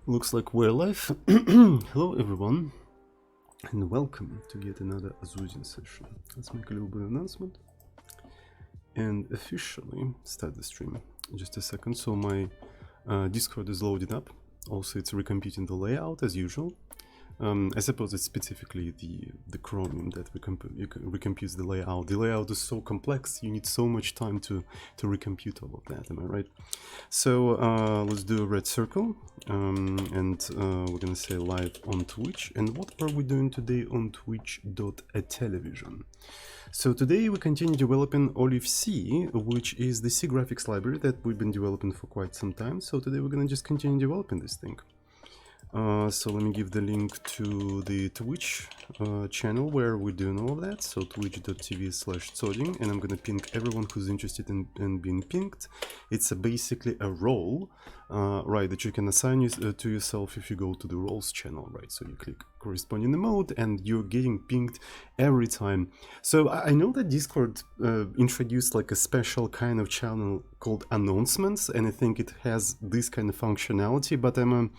Looks like we're live. Hello everyone, and welcome to yet another Azuzin session. Let's make a little bit of announcement and officially start the stream. Just a second, so my Discord is loading up. Also, it's recomputing the layout as usual. I suppose it's specifically the Chromium that recomputes the layout. The layout is so complex, you need so much time to recompute all of that, am I right? So let's do a red circle, and we're gonna say live on Twitch. And what are we doing today on twitch.television? So today we continue developing Olive C, which is the C graphics library that we've been developing for quite some time. So today we're gonna just continue developing this thing. So let me give the link to the Twitch channel where we're doing all of that. So twitch.tv/toding, and I'm gonna ping everyone who's interested in being pinged. It's basically a role, right, that you can assign to yourself if you go to the roles channel, right? So you click corresponding emote and you're getting pinged every time. So I know that Discord introduced like a special kind of channel called announcements, and I think it has this kind of functionality, but I'm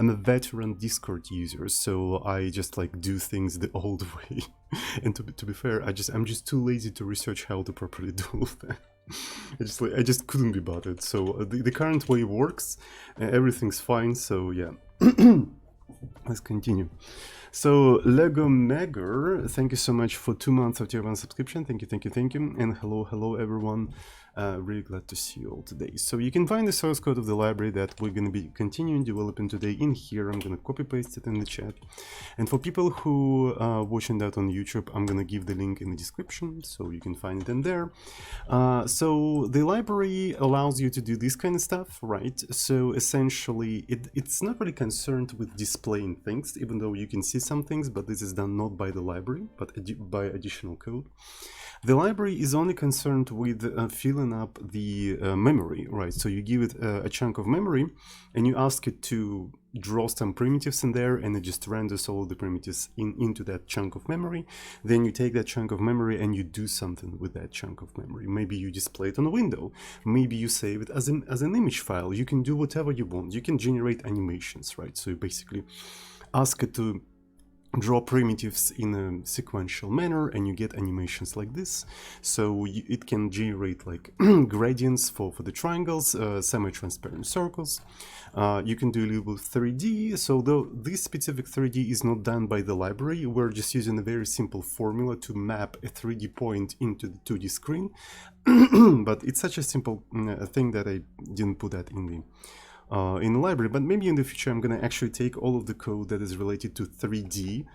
a veteran Discord user, so I just like do things the old way. And to be fair, I'm just too lazy to research how to properly do that. I just couldn't be bothered. So the current way works, everything's fine. So yeah, let's continue. So Lego Megger, thank you so much for 2 months of tier 1 subscription. Thank you. And hello everyone. Really glad to see you all today. So you can find the source code of the library that we're going to be continuing developing today in here. I'm going to copy paste it in the chat. And for people who are watching that on YouTube, I'm going to give the link in the description so you can find it in there. So the library allows you to do this kind of stuff, right? So essentially it's not really concerned with displaying things, even though you can see some things, but this is done not by the library, but by additional code. The library is only concerned with filling up the memory, right? So you give it a chunk of memory and you ask it to draw some primitives in there, and it just renders all the primitives into that chunk of memory. Then you take that chunk of memory and you do something with that chunk of memory. Maybe you display it on a window. Maybe you save it as an image file. You can do whatever you want. You can generate animations, right? So you basically ask it to draw primitives in a sequential manner and you get animations like this. So it can generate like gradients for the triangles, semi-transparent circles. You can do a little bit of 3D. So though this specific 3D is not done by the library, we're just using a very simple formula to map a 3D point into the 2D screen. But it's such a simple thing that I didn't put that in the library, but maybe in the future I'm gonna actually take all of the code that is related to 3D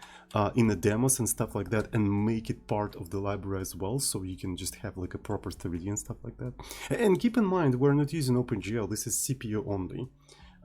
in the demos and stuff like that and make it part of the library as well, so you can just have like a proper 3D and stuff like that. And keep in mind, we're not using OpenGL, this is CPU only.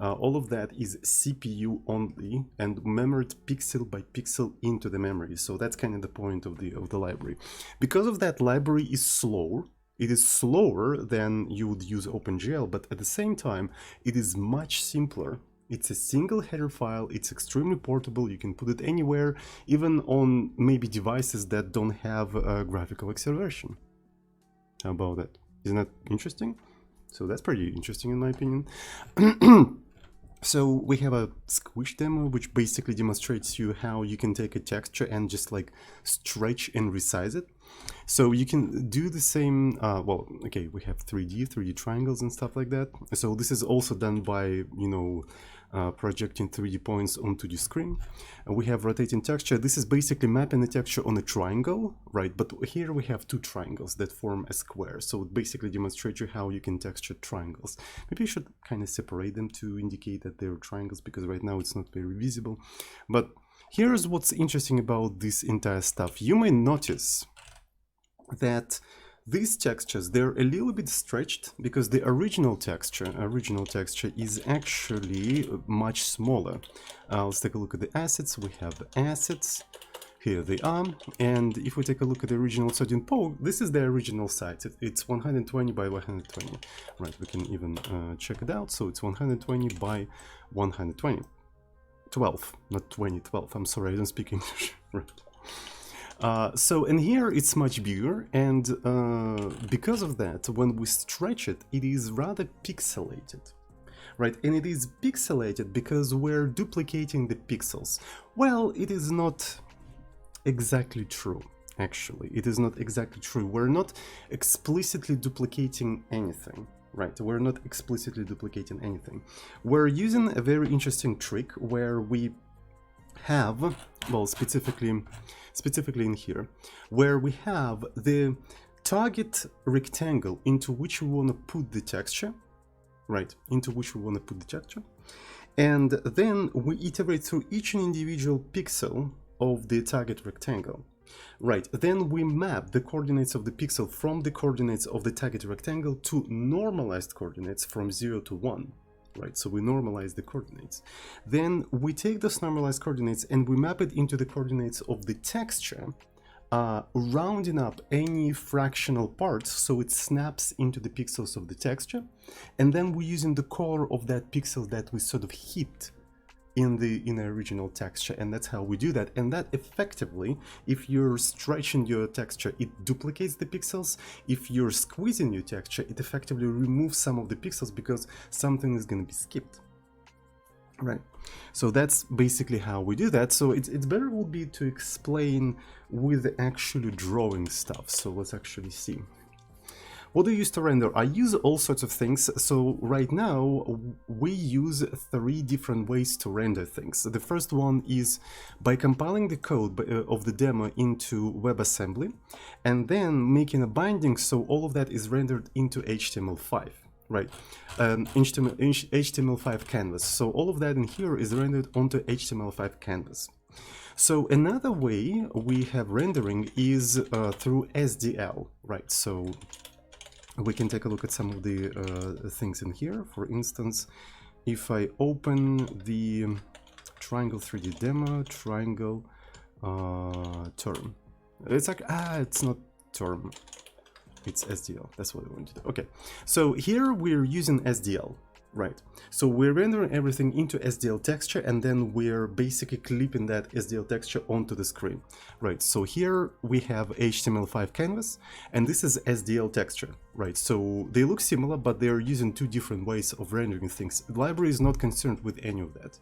All of that is CPU only and memorized pixel by pixel into the memory, so that's kind of the point of the library. Because of that, library is slow. It is slower than you would use OpenGL, but at the same time, it is much simpler. It's a single header file, it's extremely portable, you can put it anywhere, even on maybe devices that don't have graphical acceleration. How about that? Isn't that interesting? So that's pretty interesting in my opinion. So we have a squish demo, which basically demonstrates you how you can take a texture and just like stretch and resize it. So you can do the same, well, okay, we have 3D triangles and stuff like that. So this is also done by, you know, projecting 3D points onto the screen. We have rotating texture. This is basically mapping the texture on a triangle, right? But here we have two triangles that form a square. So it basically demonstrates you how you can texture triangles. Maybe you should kind of separate them to indicate that they're triangles, because right now it's not very visible. But here's what's interesting about this entire stuff. You may notice that these textures, they're a little bit stretched because the original texture is actually much smaller. Let's take a look at the assets. We have the assets. Here they are. And if we take a look at the original sodium poke, this is the original size. It's 120 by 120. Right, we can even check it out. So it's 120 by 120. 12, not 20, 12. I'm sorry, I don't speak English. Right. So in here it's much bigger, and because of that, when we stretch it, it is rather pixelated. right? And it is pixelated because we're duplicating the pixels. Well, it is not exactly true. Actually, it is not exactly true. We're not explicitly duplicating anything, right? We're not explicitly duplicating anything. We're using a very interesting trick where we have, well, specifically in here, where we have the target rectangle into which we want to put the texture, right? Into which we want to put the texture. And then we iterate through each individual pixel of the target rectangle. Right, then we map the coordinates of the pixel from the coordinates of the target rectangle to normalized coordinates from 0 to 1. Right, so we normalize the coordinates. Then we take those normalized coordinates and we map it into the coordinates of the texture, rounding up any fractional parts so it snaps into the pixels of the texture. And then we're using the color of that pixel that we sort of hit in the original texture, and that's how we do that. And that effectively, if you're stretching your texture, it duplicates the pixels. If you're squeezing your texture, it effectively removes some of the pixels because something is going to be skipped, right? So that's basically how we do that. So it's better would be to explain with actually drawing stuff. So let's actually see. What do I use to render? I use all sorts of things. So right now we use 3 different ways to render things. The first one is by compiling the code of the demo into WebAssembly and then making a binding so all of that is rendered into HTML5, right? HTML5 canvas. So all of that in here is rendered onto HTML5 canvas. So another way we have rendering is through SDL, right? So we can take a look at some of the things in here. For instance, if I open the Triangle 3D demo, Triangle term, it's like, it's not term, it's SDL. That's what I want to do. Okay, so here we're using SDL, right? So we're rendering everything into SDL texture and then we're basically clipping that SDL texture onto the screen, right? So here we have HTML5 canvas and this is SDL texture, right? So they look similar, but they're using 2 different ways of rendering things. The library is not concerned with any of that,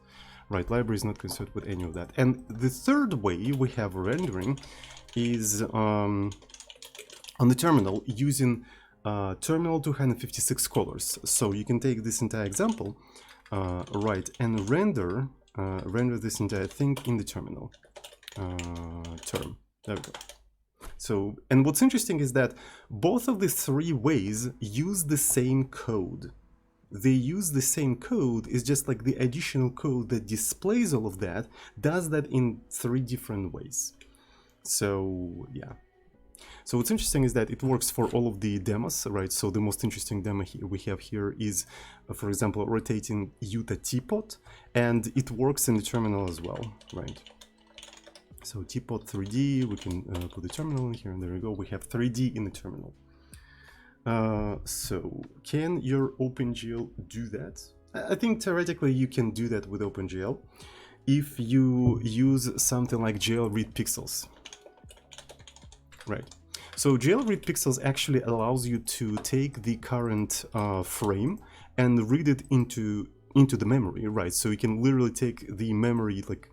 right? Library is not concerned with any of that. And the third way we have rendering is on the terminal using terminal 256 colors. So you can take this entire example, right, and render this entire thing in the terminal term. There we go. So, and what's interesting is that both of the 3 ways use the same code. They use the same code, it's just like the additional code that displays all of that does that in 3 different ways. So, yeah. So what's interesting is that it works for all of the demos, right? So the most interesting demo we have here is, for example, rotating Utah teapot, and it works in the terminal as well, right? So teapot 3D, we can put the terminal in here, and there we go. We have 3D in the terminal. So can your OpenGL do that? I think theoretically you can do that with OpenGL if you use something like GL read pixels, right? So GL read pixels actually allows you to take the current frame and read it into the memory, right? So you can literally take the memory, like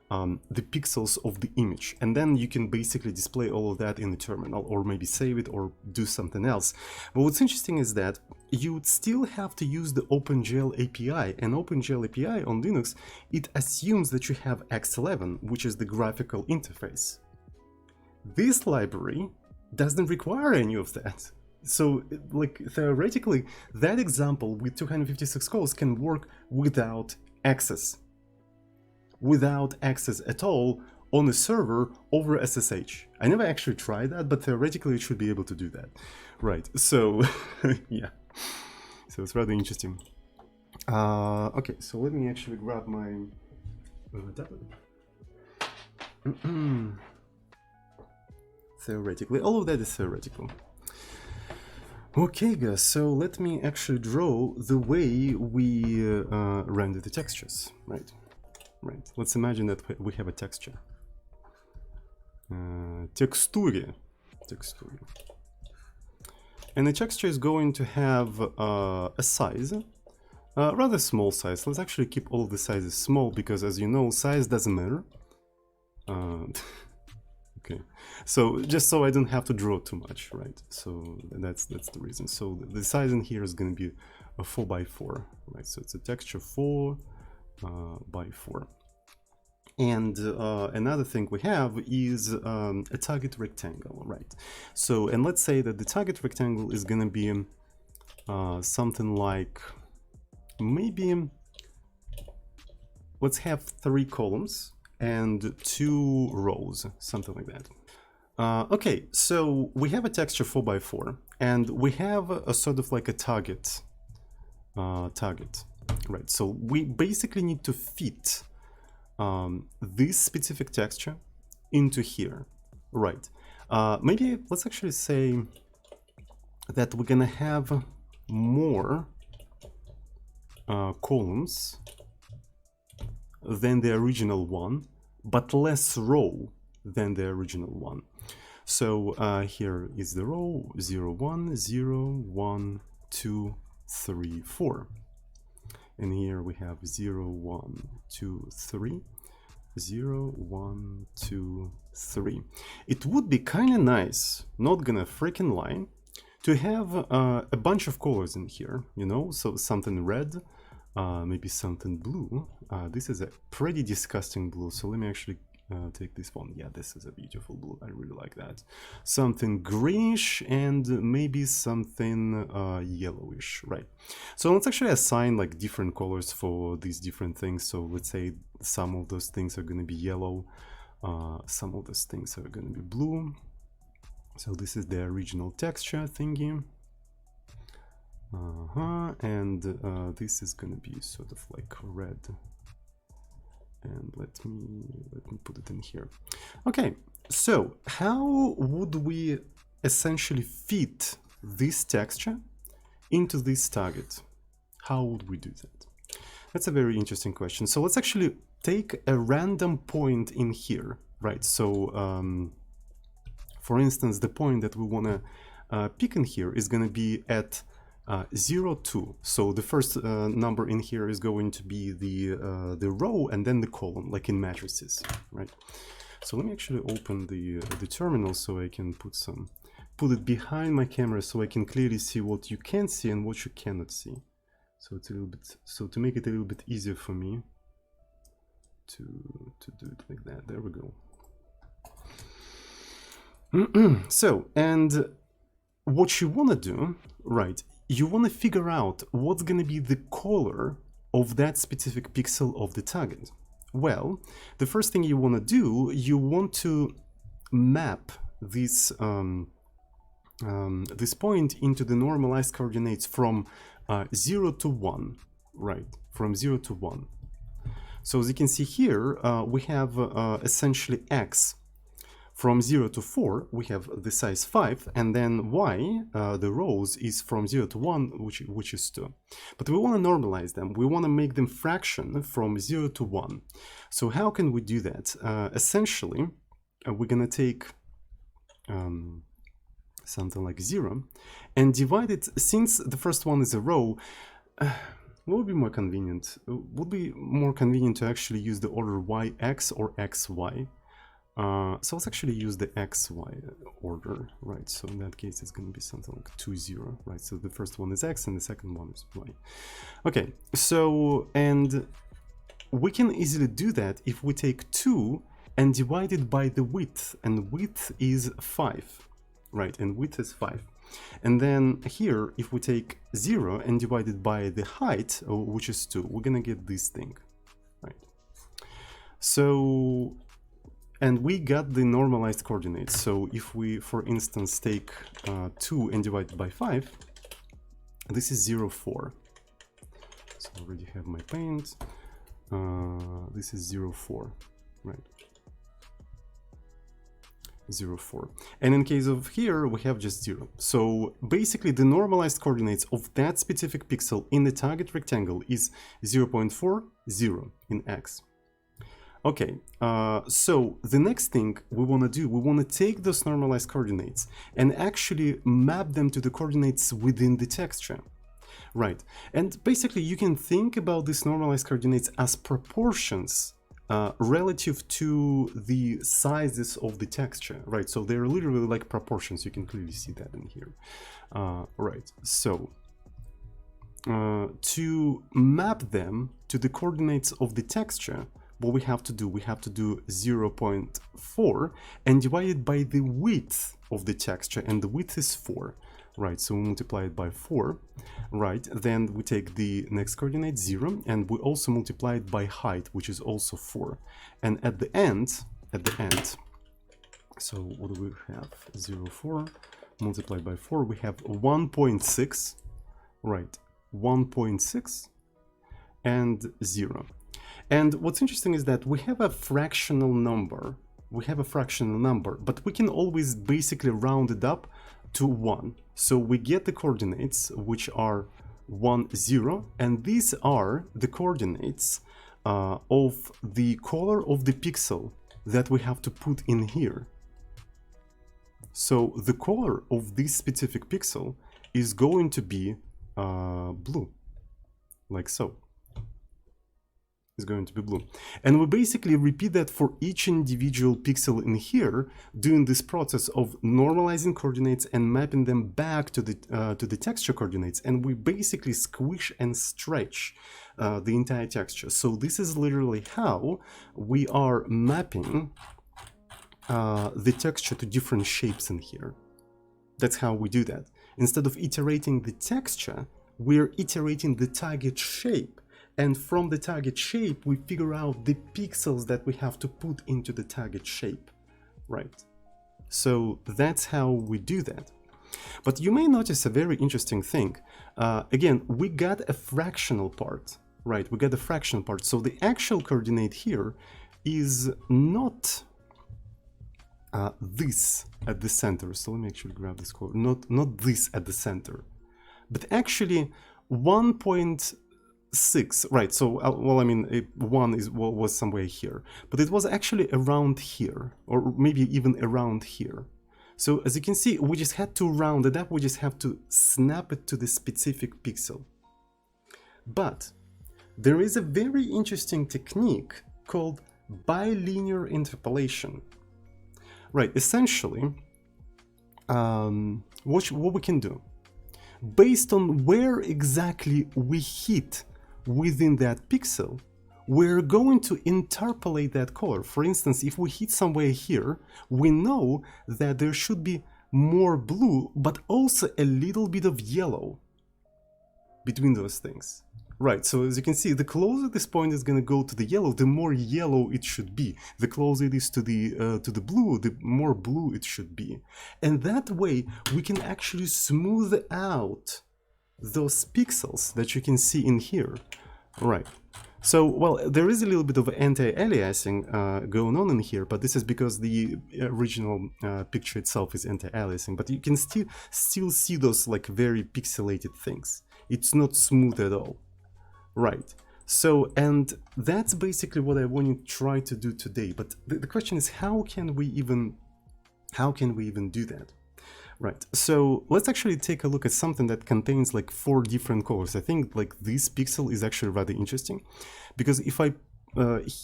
the pixels of the image, and then you can basically display all of that in the terminal, or maybe save it or do something else. But what's interesting is that you would still have to use the OpenGL API, and OpenGL API on Linux, it assumes that you have X11, which is the graphical interface. This library doesn't require any of that. So, like, theoretically, that example with 256 calls can work without access at all on a server over SSH. I never actually tried that, but theoretically it should be able to do that. Right, so, yeah. So it's rather interesting. Okay, so let me actually grab my tablet. Theoretically, all of that is theoretical. Okay guys, so let me actually draw the way we render the textures, right? Right, let's imagine that we have a texture. Texture. And the texture is going to have a size rather small size. Let's actually keep all of the sizes small because, as you know, size doesn't matter. Okay, so just so I don't have to draw too much, right? So that's the reason. So the size in here is going to be a 4x4, right? So it's a texture 4 by 4. And another thing we have is a target rectangle, right? So, and let's say that the target rectangle is going to be something like, maybe, let's have 3 columns and 2 rows, something like that. Okay, so we have a texture 4x4, and we have a sort of like a target, right? So we basically need to fit this specific texture into here, right? Maybe let's actually say that we're gonna have more columns than the original one, but less row than the original one. So here is the row 0, 1, 0, 1, 2, 3, 4. And here we have 0, 1, 2, 3, 0, 1, 2, 3. It would be kind of nice, not gonna freaking lie, to have a bunch of colors in here, you know, so something red, maybe something blue. This is a pretty disgusting blue, so let me actually take this one. Yeah, this is a beautiful blue. I really like that. Something greenish and maybe something yellowish, right? So let's actually assign like different colors for these different things. So let's say some of those things are going to be yellow, some of those things are going to be blue. So this is the original texture thingy. And this is going to be sort of like red. And let me put it in here. Okay, so how would we essentially fit this texture into this target? How would we do that? That's a very interesting question. So let's actually take a random point in here, right? So for instance, the point that we want to pick in here is going to be at 0, 2. So the first number in here is going to be the row and then the column, like in matrices, right? So let me actually open the terminal so I can put it behind my camera so I can clearly see what you can see and what you cannot see. So it's a little bit, so to make it a little bit easier for me to do it like that. There we go. So, and what you want to do, right? You want to figure out what's going to be the color of that specific pixel of the target. Well, the first thing you want to do, you want to map this this point into the normalized coordinates from 0 to 1, right? From 0 to 1. So as you can see here, we have essentially x. From 0 to 4, we have the size 5, and then y, the rows, is from 0 to 1, which is 2. But we want to normalize them. We want to make them fraction from 0 to 1. So how can we do that? Essentially, we're going to take something like 0 and divide it, since the first one is a row, what would be more convenient? Would be more convenient to actually use the order yx or xy. So let's actually use the xy order, right? So in that case, it's going to be something like 2, 0, right? So the first one is x and the second one is y. Okay, so, and we can easily do that if we take 2 and divide it by the width, and width is 5, right? And width is 5. And then here, if we take 0 and divide it by the height, which is 2, we're going to get this thing, right? So, and we got the normalized coordinates. So if we, for instance, take 2 and divide it by 5, this is 0, 4. So I already have my paint. This is 0, 4, right? 0, 4. And in case of here, we have just 0. So basically the normalized coordinates of that specific pixel in the target rectangle is 0.4, 0 in x. Okay, so the next thing we want to do, we want to take those normalized coordinates and actually map them to the coordinates within the texture. Right, and basically you can think about these normalized coordinates as proportions relative to the sizes of the texture, right? So they're literally like proportions. You can clearly see that in here. Right, so to map them to the coordinates of the texture, what we have to do 0.4 and divide it by the width of the texture, and the width is 4. Right, so we multiply it by 4, right? Then we take the next coordinate, 0, and we also multiply it by height, which is also 4. And at the end, so what do we have? 0, 4, multiplied by 4, we have 1.6, right? 1.6 and 0. And what's interesting is that we have a fractional number. But we can always basically round it up to 1. So we get the coordinates, which are 1, 0, and these are the coordinates of the color of the pixel that we have to put in here. So the color of this specific pixel is going to be blue, like so. Is going to be blue, and we basically repeat that for each individual pixel in here, doing this process of normalizing coordinates and mapping them back to the texture coordinates, and we basically squish and stretch the entire texture. So this is literally how we are mapping the texture to different shapes in here. That's how we do that. Instead of iterating the texture, we're iterating the target shape. And from the target shape, we figure out the pixels that we have to put into the target shape, right? So that's how we do that. But you may notice a very interesting thing. Again, we got a fractional part, right? We got a fractional part. So the actual coordinate here is not this at the center. So let me actually grab this quote. Not this at the center, but actually 1.6, right? So well, I mean, 1 was somewhere here, but it was actually around here, or maybe even around here. So as you can see, we just had to round it up. We just have to snap it to the specific pixel. But there is a very interesting technique called bilinear interpolation. Right, essentially, what we can do, based on where exactly we hit within that pixel, we're going to interpolate that color. For instance, if we hit somewhere here, we know that there should be more blue, but also a little bit of yellow between those things. Right, so as you can see, the closer this point is going to go to the yellow, the more yellow it should be. The closer it is to the blue, the more blue it should be. And that way, we can actually smooth out those pixels that you can see in here. Right. So, well, there is a little bit of anti-aliasing going on in here, but this is because the original picture itself is anti-aliasing. But you can still see those like very pixelated things. It's not smooth at all. Right. So, and that's basically what I want to try to do today. But the question is, how can we even do that? Right. So let's actually take a look at something that contains like 4 different colors. I think like this pixel is actually rather interesting, because if I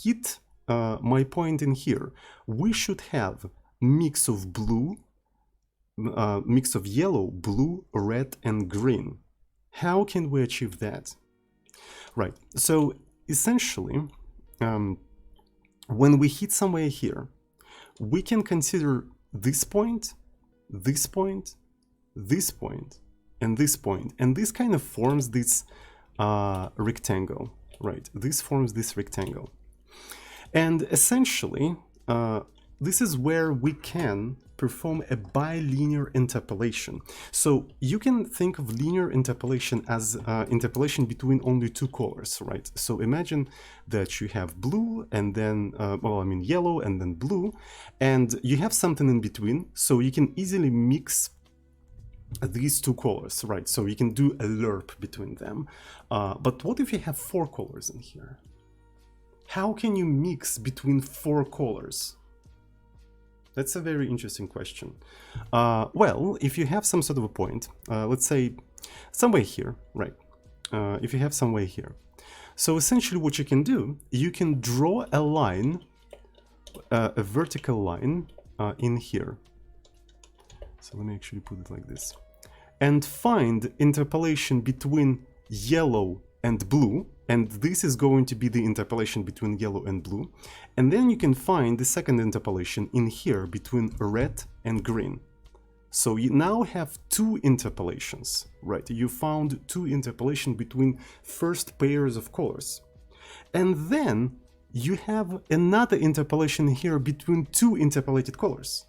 hit my point in here, we should have mix of blue, mix of yellow, blue, red, and green. How can we achieve that? Right, so essentially, when we hit somewhere here, we can consider this point, this point, this point, and this point, and this kind of forms this rectangle, right? This forms this rectangle. And essentially, this is where we can perform a bilinear interpolation. So you can think of linear interpolation as interpolation between only 2 colors, right? So imagine that you have blue and then, well, I mean yellow and then blue, and you have something in between, so you can easily mix these 2 colors, right? So you can do a lerp between them. But what if you have 4 colors in here? How can you mix between 4 colors? That's a very interesting question. Well, if you have some sort of a point, let's say somewhere here, right? if you have some way here. So essentially what you can do, you can draw a line, a vertical line in here. So let me actually put it like this. And find interpolation between yellow and blue. And this is going to be the interpolation between yellow and blue. And then you can find the second interpolation in here between red and green. So you now have two interpolations, right? You found two interpolation between first pairs of colors. And then you have another interpolation here between two interpolated colors.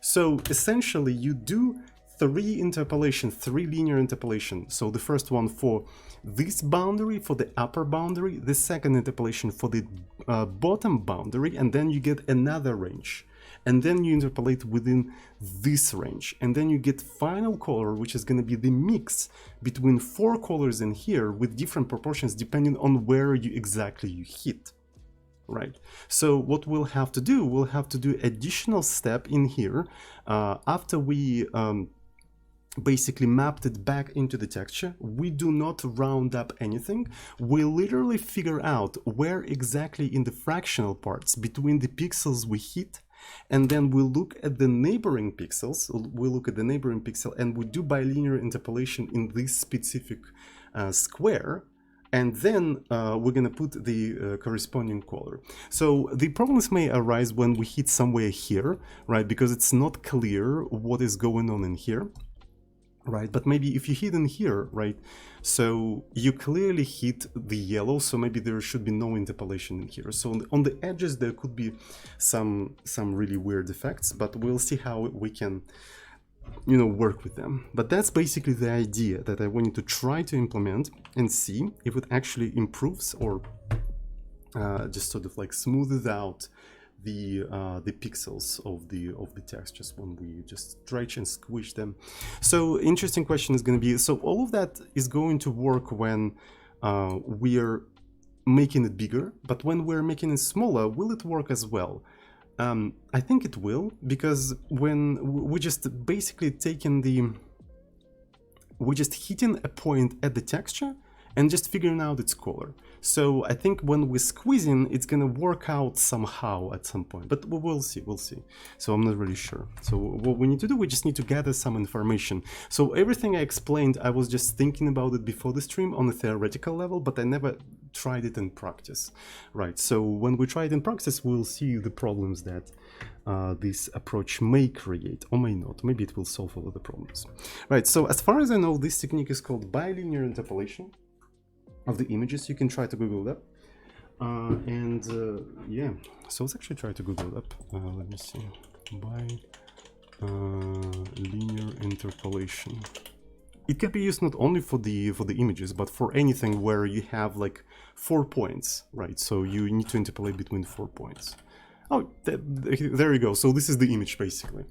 So essentially you do three linear interpolation. So the first one for this boundary, for the upper boundary, the second interpolation for the bottom boundary, and then you get another range. And then you interpolate within this range. And then you get final color, which is going to be the mix between four colors in here with different proportions depending on where you exactly hit. Right. So what we'll have to do additional step in here after we basically mapped it back into the texture. We do not round up anything. We literally figure out where exactly in the fractional parts between the pixels we hit, and then we look at the neighboring pixels. We look at the neighboring pixel and we do bilinear interpolation in this specific square. And then we're going to put the corresponding color. So the problems may arise when we hit somewhere here, right? Because it's not clear what is going on in here, right? But maybe if you hit in here, right? So you clearly hit the yellow, so maybe there should be no interpolation in here. So on the edges, there could be some really weird effects, but we'll see how we can, you know, work with them. But that's basically the idea that I wanted to try to implement and see if it actually improves or just sort of like smoothes out the pixels of the textures when we just stretch and squish them. So interesting question is going to be, so all of that is going to work when we are making it bigger, but when we're making it smaller, will it work as well? I think it will, because when we just basically we're just hitting a point at the texture and just figuring out its color. So I think when we're squeezing, it's gonna work out somehow at some point, but we'll see. So I'm not really sure. So what we need to do, we just need to gather some information. So everything I explained, I was just thinking about it before the stream on a theoretical level, but I never tried it in practice, right? So when we try it in practice, we'll see the problems that this approach may create, or may not. Maybe it will solve all of the problems, right? So as far as I know, this technique is called bilinear interpolation of the images. You can try to Google that. Yeah, so let's actually try to Google it up. Let me see. Bilinear interpolation. It can be used not only for the images, but for anything where you have like 4 points, right? So you need to interpolate between 4 points. Oh, there you go. So this is the image basically.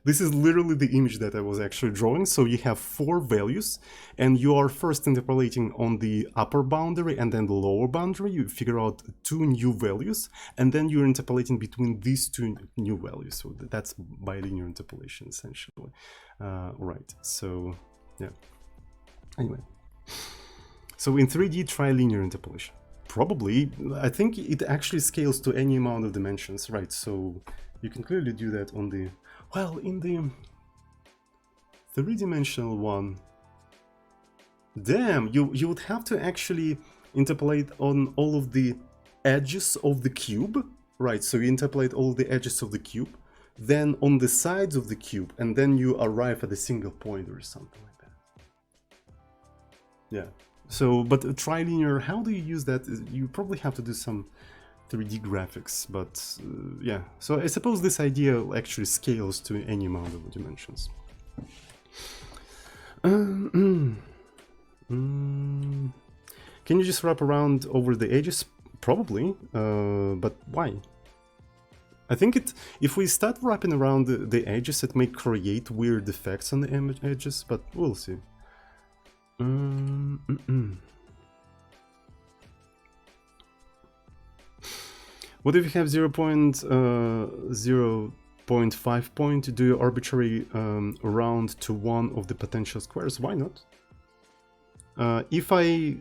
This is literally the image that I was actually drawing. So you have 4 values, and you are first interpolating on the upper boundary and then the lower boundary. You figure out 2 new values, and then you're interpolating between these 2 new values. So that's bilinear interpolation essentially. Right, so yeah. Anyway, so in 3D, try linear interpolation. Probably, I think it actually scales to any amount of dimensions, right? So you can clearly do that on the, well, in the 3-dimensional one, damn, you would have to actually interpolate on all of the edges of the cube, right? So you interpolate all of the edges of the cube, then on the sides of the cube, and then you arrive at a single point or something like that. Yeah. So, but trilinear, how do you use that? You probably have to do some 3D graphics, but yeah. So I suppose this idea actually scales to any amount of dimensions. Can you just wrap around over the edges? Probably, but why? I think if we start wrapping around the edges, it may create weird effects on the edges, but we'll see. What if you have 0.5 point? Do you arbitrary round to one of the potential squares? Why not? if I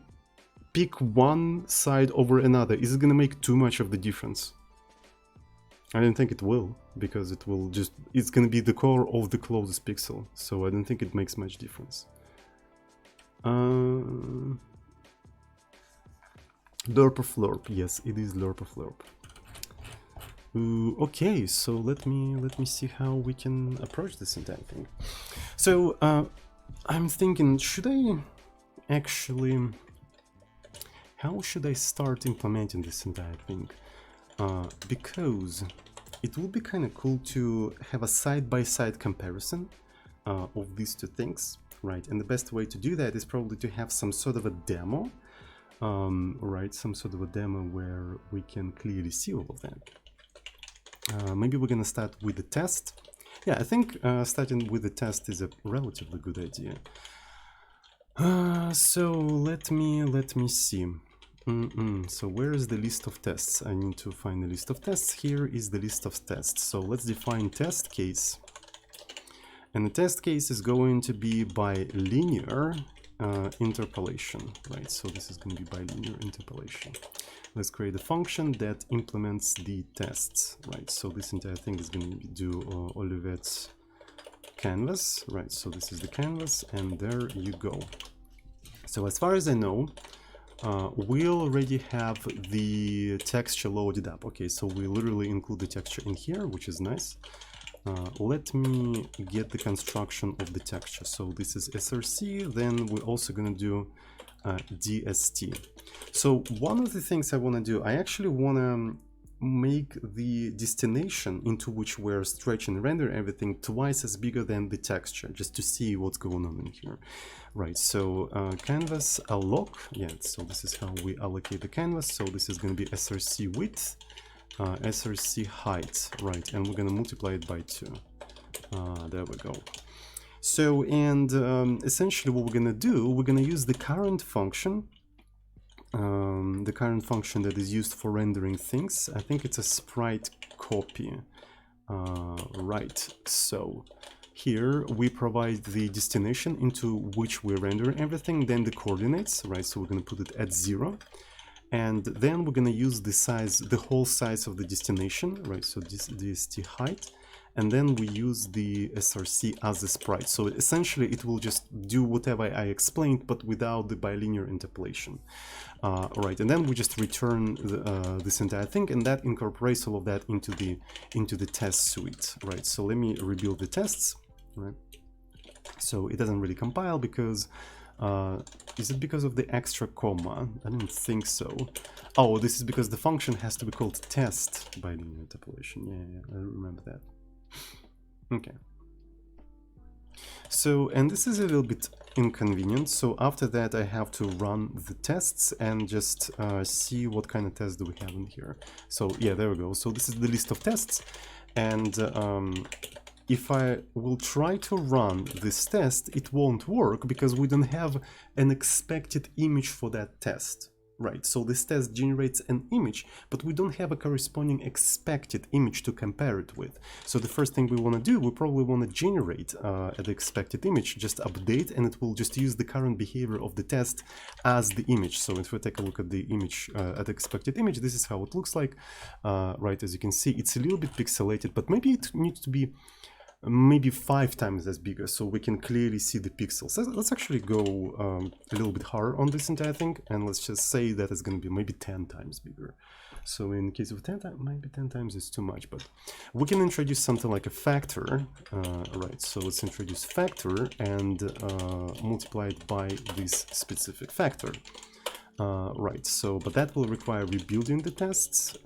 pick one side over another, is it gonna make too much of the difference? I don't think it will, because it will just, it's gonna be the core of the closest pixel, so I don't think it makes much difference. Lerp or flurp, yes, it is lerp or flurp. Okay, so let me see how we can approach this entire thing. So I'm thinking, should I actually, how should I start implementing this entire thing? Because it would be kind of cool to have a side-by-side comparison of these two things, right? And the best way to do that is probably to have some sort of a demo, right? Some sort of a demo where we can clearly see all of that. Maybe we're gonna start with the test. Yeah, I think starting with the test is a relatively good idea. So let me see. So where is the list of tests? I need to find the list of tests. Here is the list of tests. So let's define test case. And the test case is going to be bilinear interpolation, right? So this is going to be bilinear interpolation. Let's create a function that implements the tests, right? So this entire thing is going to do Olivet's canvas, right? So this is the canvas, and there you go. So as far as I know, we already have the texture loaded up. Okay, so we literally include the texture in here, which is nice. Let me get the construction of the texture. So this is SRC, then we're also gonna do DST. So one of the things I want to do, I actually want to make the destination into which we're stretching render everything twice as bigger than the texture, just to see what's going on in here, right? So canvas alloc, yeah, so this is how we allocate the canvas. So this is going to be SRC width, SRC height, right? And we're going to multiply it by 2. There we go. So, and essentially what we're going to do, we're going to use the current function, that is used for rendering things. I think it's a sprite copy, right? So here we provide the destination into which we render everything, then the coordinates, right? So we're going to put it at 0. And then we're going to use the size, the whole size of the destination, right? So this DST height. And then we use the SRC as a sprite. So essentially it will just do whatever I explained, but without the bilinear interpolation. Right, and then we just return this entire thing, and that incorporates all of that into the test suite, right? So let me rebuild the tests, right? So it doesn't really compile because, is it because of the extra comma? I didn't think so. Oh, this is because the function has to be called test bilinear interpolation. Yeah, I remember that. Okay. So, and this is a little bit inconvenient. So after that, I have to run the tests and just see what kind of tests do we have in here. So yeah, there we go. So this is the list of tests. And if I will try to run this test, it won't work because we don't have an expected image for that test. Right, so this test generates an image, but we don't have a corresponding expected image to compare it with. So the first thing we want to do, we probably want to generate the expected image, just update, and it will just use the current behavior of the test as the image. So if we take a look at the image, at the expected image, this is how it looks like. Right, as you can see, it's a little bit pixelated, but maybe it needs to be maybe 5 times as bigger so we can clearly see the pixels. Let's actually go a little bit harder on this entire thing, and let's just say that it's going to be maybe 10 times bigger. So in case of 10 times, maybe 10 times is too much, but we can introduce something like a factor, right? So let's introduce factor and multiply it by this specific factor. Right, so, but that will require rebuilding the tests,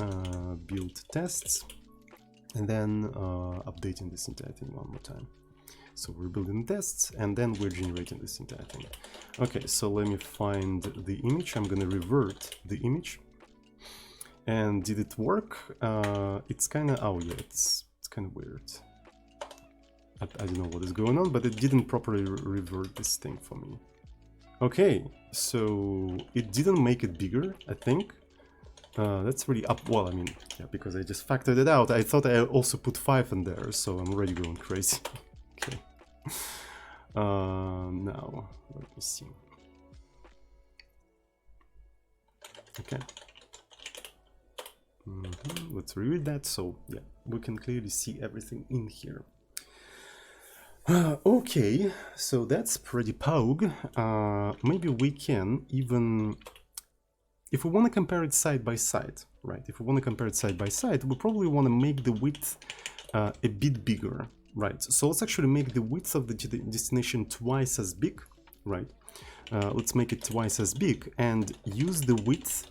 build tests, and then updating this entire thing one more time. So we're building tests, and then we're generating this entire thing. Okay, so let me find the image. I'm gonna revert the image. And did it work? It's kind of, oh yeah, it's kind of weird. I don't know what is going on, but it didn't properly revert this thing for me. Okay, so it didn't make it bigger, I think. That's really up. Well, I mean, yeah, because I just factored it out. I thought I also put 5 in there, so I'm already going crazy. Okay. Now, let me see. Okay. Let's read that. So yeah, we can clearly see everything in here. Okay, so that's pretty pogue. Maybe we can even, if we want to compare it side by side, right? If we want to compare it side by side, we probably want to make the width a bit bigger, right? So let's actually make the width of the destination twice as big, right? Let's make it twice as big and use the width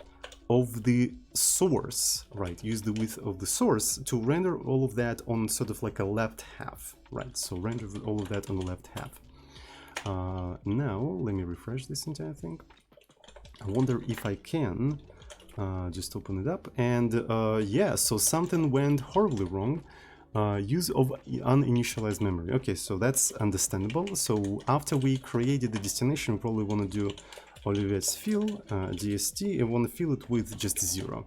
of the source, right? Use the width of the source to render all of that on sort of like a left half, right? So render all of that on the left half. Now, let me refresh this entire thing. I wonder if I can just open it up. And yeah, so something went horribly wrong. Use of uninitialized memory. Okay, so that's understandable. So after we created the destination, we probably want to do Olivet's fill, DST, and want to fill it with just 0.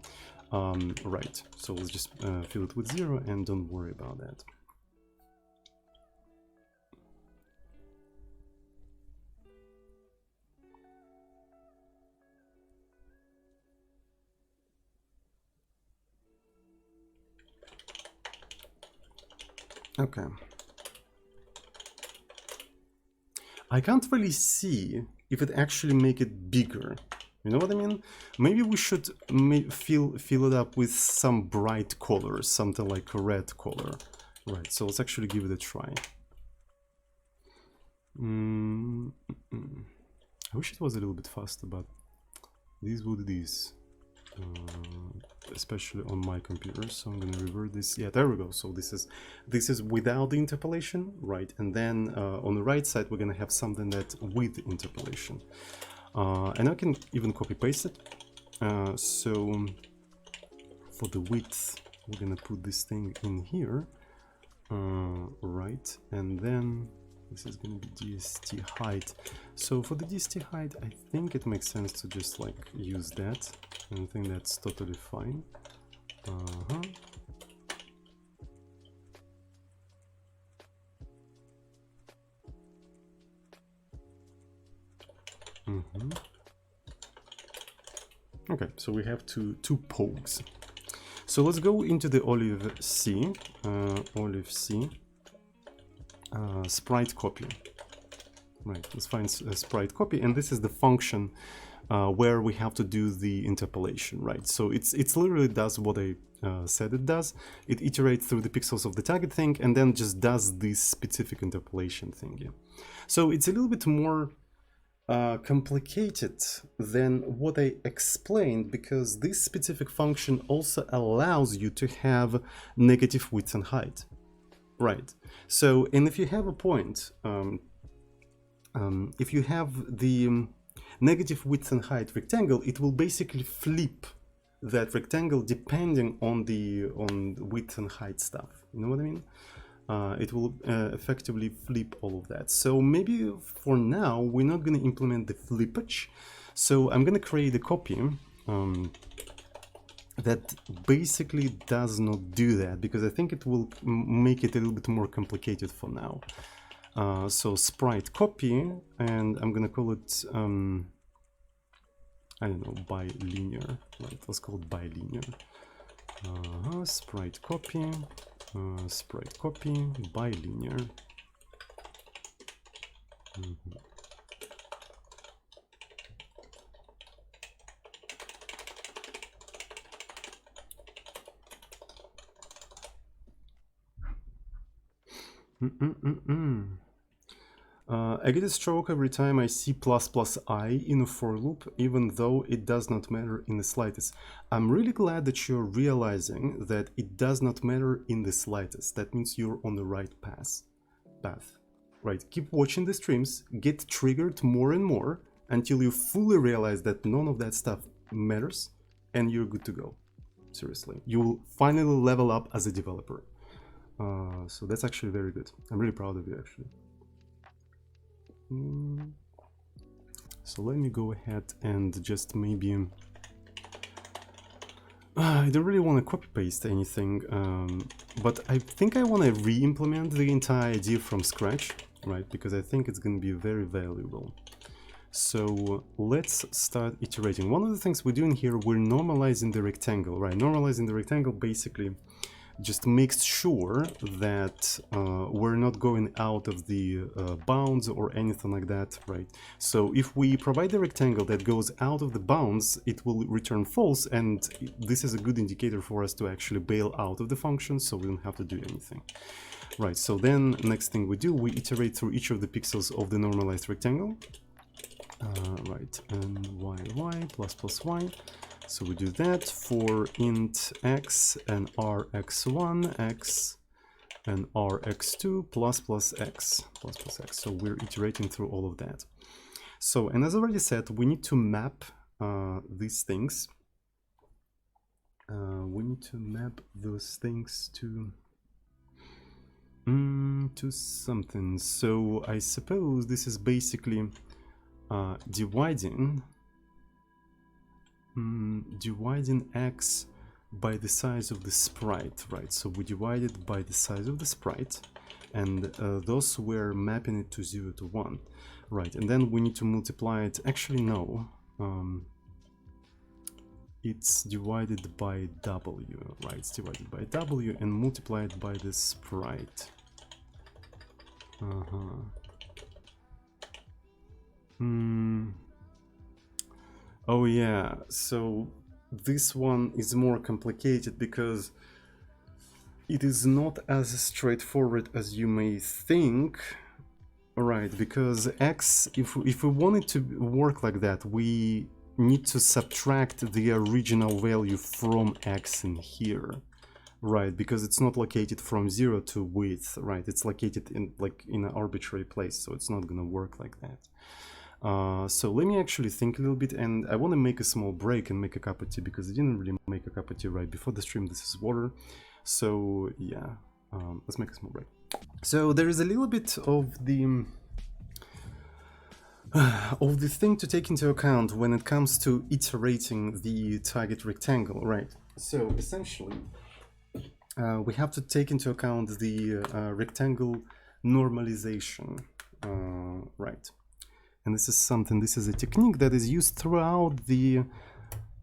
Right, so let's just fill it with 0 and don't worry about that. Okay. I can't really see if it actually make it bigger. You know what I mean? Maybe we should fill it up with some bright color, something like a red color. Right, so let's actually give it a try. I wish it was a little bit faster, but these would these. Especially on my computer, so I'm gonna revert this. Yeah, there we go. So this is without the interpolation, right? And then on the right side we're gonna have something that with interpolation, and I can even copy paste it. So for the width we're gonna put this thing in here, right? And then this is going to be DST height. So for the DST height, I think it makes sense to just like use that. And I think that's totally fine. Okay, so we have two pogs. So let's go into the Olive C. Sprite copy. Right, let's find a sprite copy, and this is the function where we have to do the interpolation, right? So it's literally does what I said it does. It iterates through the pixels of the target thing and then just does this specific interpolation thing. Yeah. So it's a little bit more complicated than what I explained, because this specific function also allows you to have negative width and height. Right. So, and if you have a point, if you have the negative width and height rectangle, it will basically flip that rectangle depending on the width and height stuff. You know what I mean? It will effectively flip all of that. So maybe for now we're not going to implement the flippage. So I'm going to create a copy that basically does not do that, because I think it will make it a little bit more complicated for now. So sprite copy, and I'm gonna call it I don't know, bilinear. Right, let's call it bilinear. Sprite copy, bilinear. I get a stroke every time I see ++I in a for loop, even though it does not matter in the slightest. I'm really glad that you're realizing that it does not matter in the slightest. That means you're on the right path. Right, keep watching the streams, get triggered more and more until you fully realize that none of that stuff matters, and you're good to go. Seriously, you will finally level up as a developer. So that's actually very good. I'm really proud of you, actually. So let me go ahead and just maybe... I don't really want to copy paste anything, but I think I want to re-implement the entire idea from scratch, right? Because I think it's going to be very valuable. So let's start iterating. One of the things we're doing here, we're normalizing the rectangle, right? Normalizing the rectangle basically just makes sure that we're not going out of the bounds or anything like that, right? So if we provide the rectangle that goes out of the bounds, it will return false, and this is a good indicator for us to actually bail out of the function, so we don't have to do anything. Right, so then next thing we do, we iterate through each of the pixels of the normalized rectangle. Right, and y plus plus y. So we do that for int x and rx1, x and rx2 plus x. So we're iterating through all of that. So, and as I already said, we need to map these things. We need to map those things to something. So I suppose this is basically dividing x by the size of the sprite, right? So we divide it by the size of the sprite, and thus we're mapping it to 0 to 1, right? And then we need to multiply it. Actually, no, it's divided by w, right? It's divided by w and multiplied by the sprite. Oh yeah, so this one is more complicated because it is not as straightforward as you may think, right? Because x, if we want it to work like that, we need to subtract the original value from x in here, right? Because it's not located from 0 to width, right? It's located in in an arbitrary place, so it's not gonna work like that. So let me actually think a little bit, and I want to make a small break and make a cup of tea, because I didn't really make a cup of tea right before the stream. This is water. So yeah, let's make a small break. So there is a little bit of the thing to take into account when it comes to iterating the target rectangle, right? So essentially, we have to take into account the rectangle normalization, right? And this is a technique that is used throughout the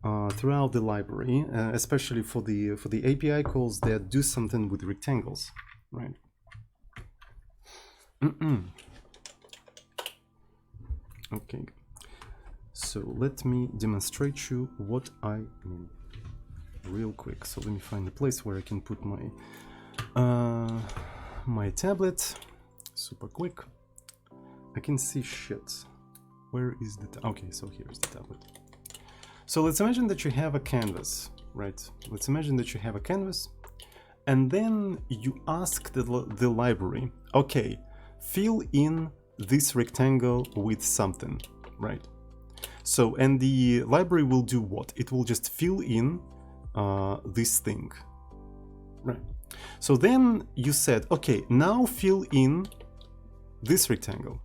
library, especially for the API calls that do something with rectangles, right? Okay, so let me demonstrate you what I mean real quick. So let me find a place where I can put my my tablet. Super quick. I can see shit. Where is the okay, so here's the tablet. So let's imagine that you have a canvas, right? Let's imagine that you have a canvas, and then you ask the library, okay, fill in this rectangle with something, right? So, and the library will do what? It will just fill in this thing, right? So then you said, okay, now fill in this rectangle.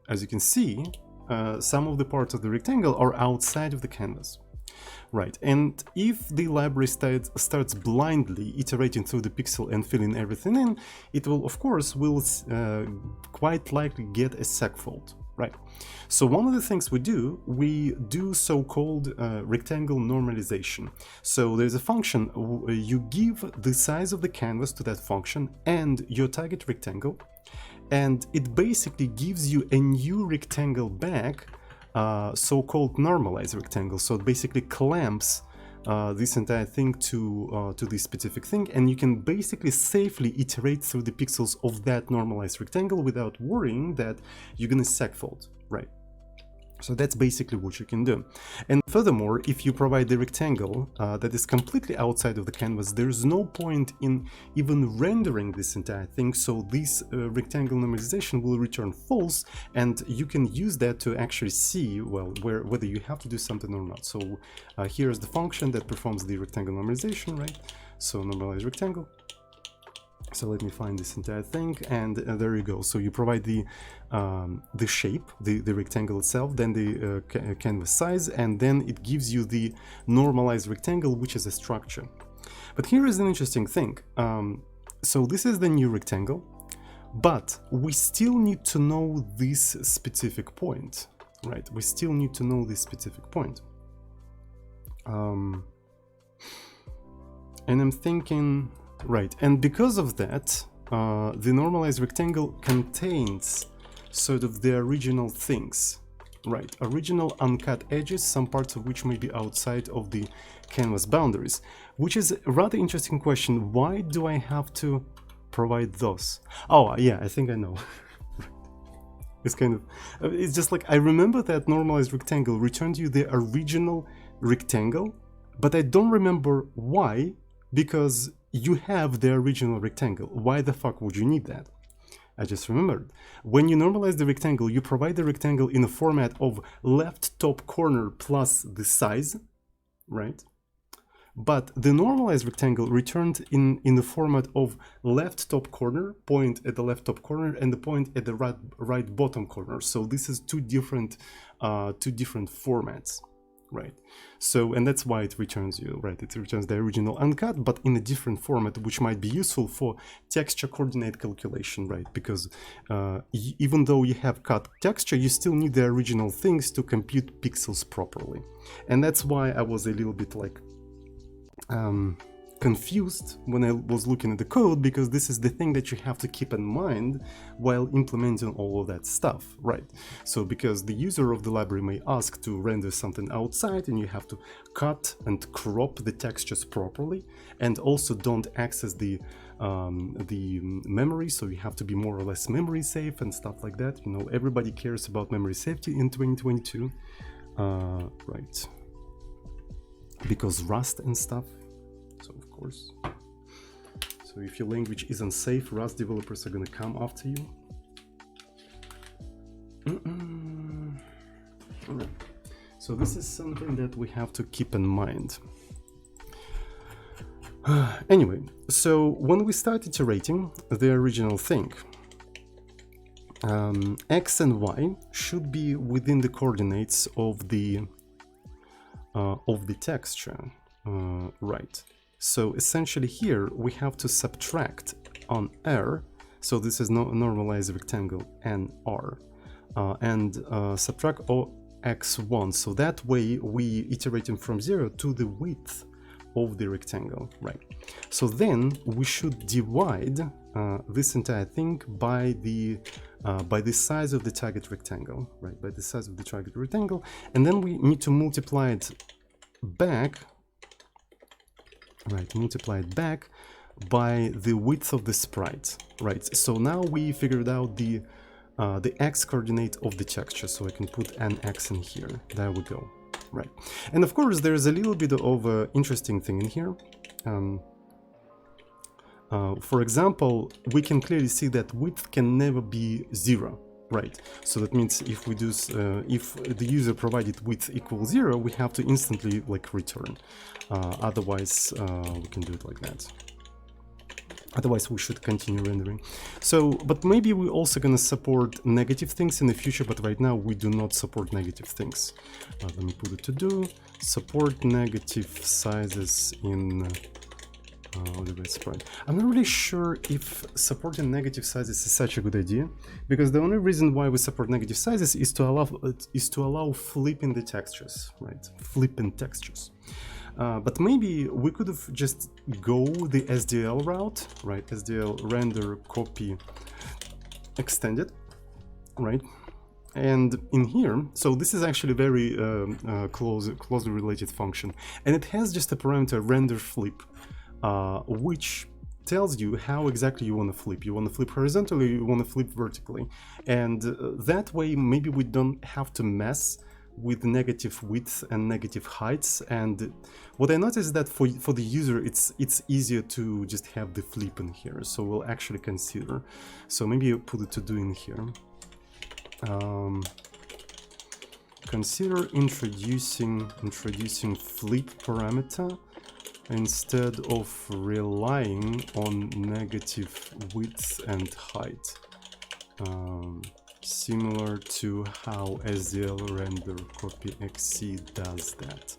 As you can see, some of the parts of the rectangle are outside of the canvas, right? And if the library starts blindly iterating through the pixel and filling everything in, it will, of course, quite likely get a segfault, right? So one of the things we do so-called rectangle normalization. So there's a function, you give the size of the canvas to that function and your target rectangle, and it basically gives you a new rectangle back, so-called normalized rectangle. So it basically clamps this entire thing to this specific thing, and you can basically safely iterate through the pixels of that normalized rectangle without worrying that you're gonna segfault, right? So that's basically what you can do. And furthermore, if you provide the rectangle that is completely outside of the canvas, there's no point in even rendering this entire thing. So this rectangle normalization will return false, and you can use that to actually see, well, whether you have to do something or not. So here's the function that performs the rectangle normalization, right? So normalize rectangle. So let me find this entire thing, and there you go. So you provide the shape, the rectangle itself, then the canvas size, and then it gives you the normalized rectangle, which is a structure. But here is an interesting thing. So this is the new rectangle, but we still need to know this specific point, right? We still need to know this specific point. And I'm thinking, right, and because of that, the normalized rectangle contains sort of the original things, right? Original uncut edges, some parts of which may be outside of the canvas boundaries, which is a rather interesting question. Why do I have to provide those? Oh, yeah, I think I know. It's kind of, it's just like, I remember that normalized rectangle returned you the original rectangle, but I don't remember why, because you have the original rectangle. Why the fuck would you need that? I just remembered. When you normalize the rectangle, you provide the rectangle in a format of left top corner plus the size, right? But the normalized rectangle returned in the format of left top corner, point at the left top corner, and the point at the right bottom corner. So this is two different formats, right? So, and that's why it returns you, right? It returns the original uncut, but in a different format, which might be useful for texture coordinate calculation, right? Because even though you have cut texture, you still need the original things to compute pixels properly. And that's why I was a little bit like confused when I was looking at the code, because this is the thing that you have to keep in mind while implementing all of that stuff, right? So because the user of the library may ask to render something outside, and you have to cut and crop the textures properly, and also don't access the memory, so you have to be more or less memory safe and stuff like that. You know, everybody cares about memory safety in 2022, right? Because Rust and stuff, so of course. So if your language isn't safe, Rust developers are gonna come after you. All right. So this is something that we have to keep in mind. Anyway, so when we start iterating the original thing, x and y should be within the coordinates of the texture, right? So essentially here we have to subtract on R, so this is no normalized rectangle and R, and subtract x1, so that way we iterating from 0 to the width of the rectangle, right? So then we should divide this entire thing by the size of the target rectangle, right? By the size of the target rectangle, and then we need to multiply it back, right? Multiply it back by the width of the sprite, right? So now we figured out the x coordinate of the texture, so I can put an x in here. There we go, right? And of course, there's a little bit of an interesting thing in here. For example, we can clearly see that width can never be 0, right? So that means if we do, if the user provided width equals 0, we have to instantly like return. Otherwise, we can do it like that. Otherwise, we should continue rendering. So, but maybe we're also gonna support negative things in the future, but right now we do not support negative things. Let me put it to do. Support negative sizes in sprite. I'm not really sure if supporting negative sizes is such a good idea, because the only reason why we support negative sizes is to allow flipping the textures, right? Flipping textures. But maybe we could have just go the SDL route, right? SDL render copy extended, right? And in here, so this is actually a very closely related function, and it has just a parameter render flip, which tells you how exactly you want to flip. You want to flip horizontally, you want to flip vertically, and that way maybe we don't have to mess with negative width and negative heights. And what I noticed is that for the user it's easier to just have the flip in here, so we'll actually consider. So maybe you put it to do in here. Consider introducing flip parameter instead of relying on negative width and height, similar to how SDL render copy XC does that.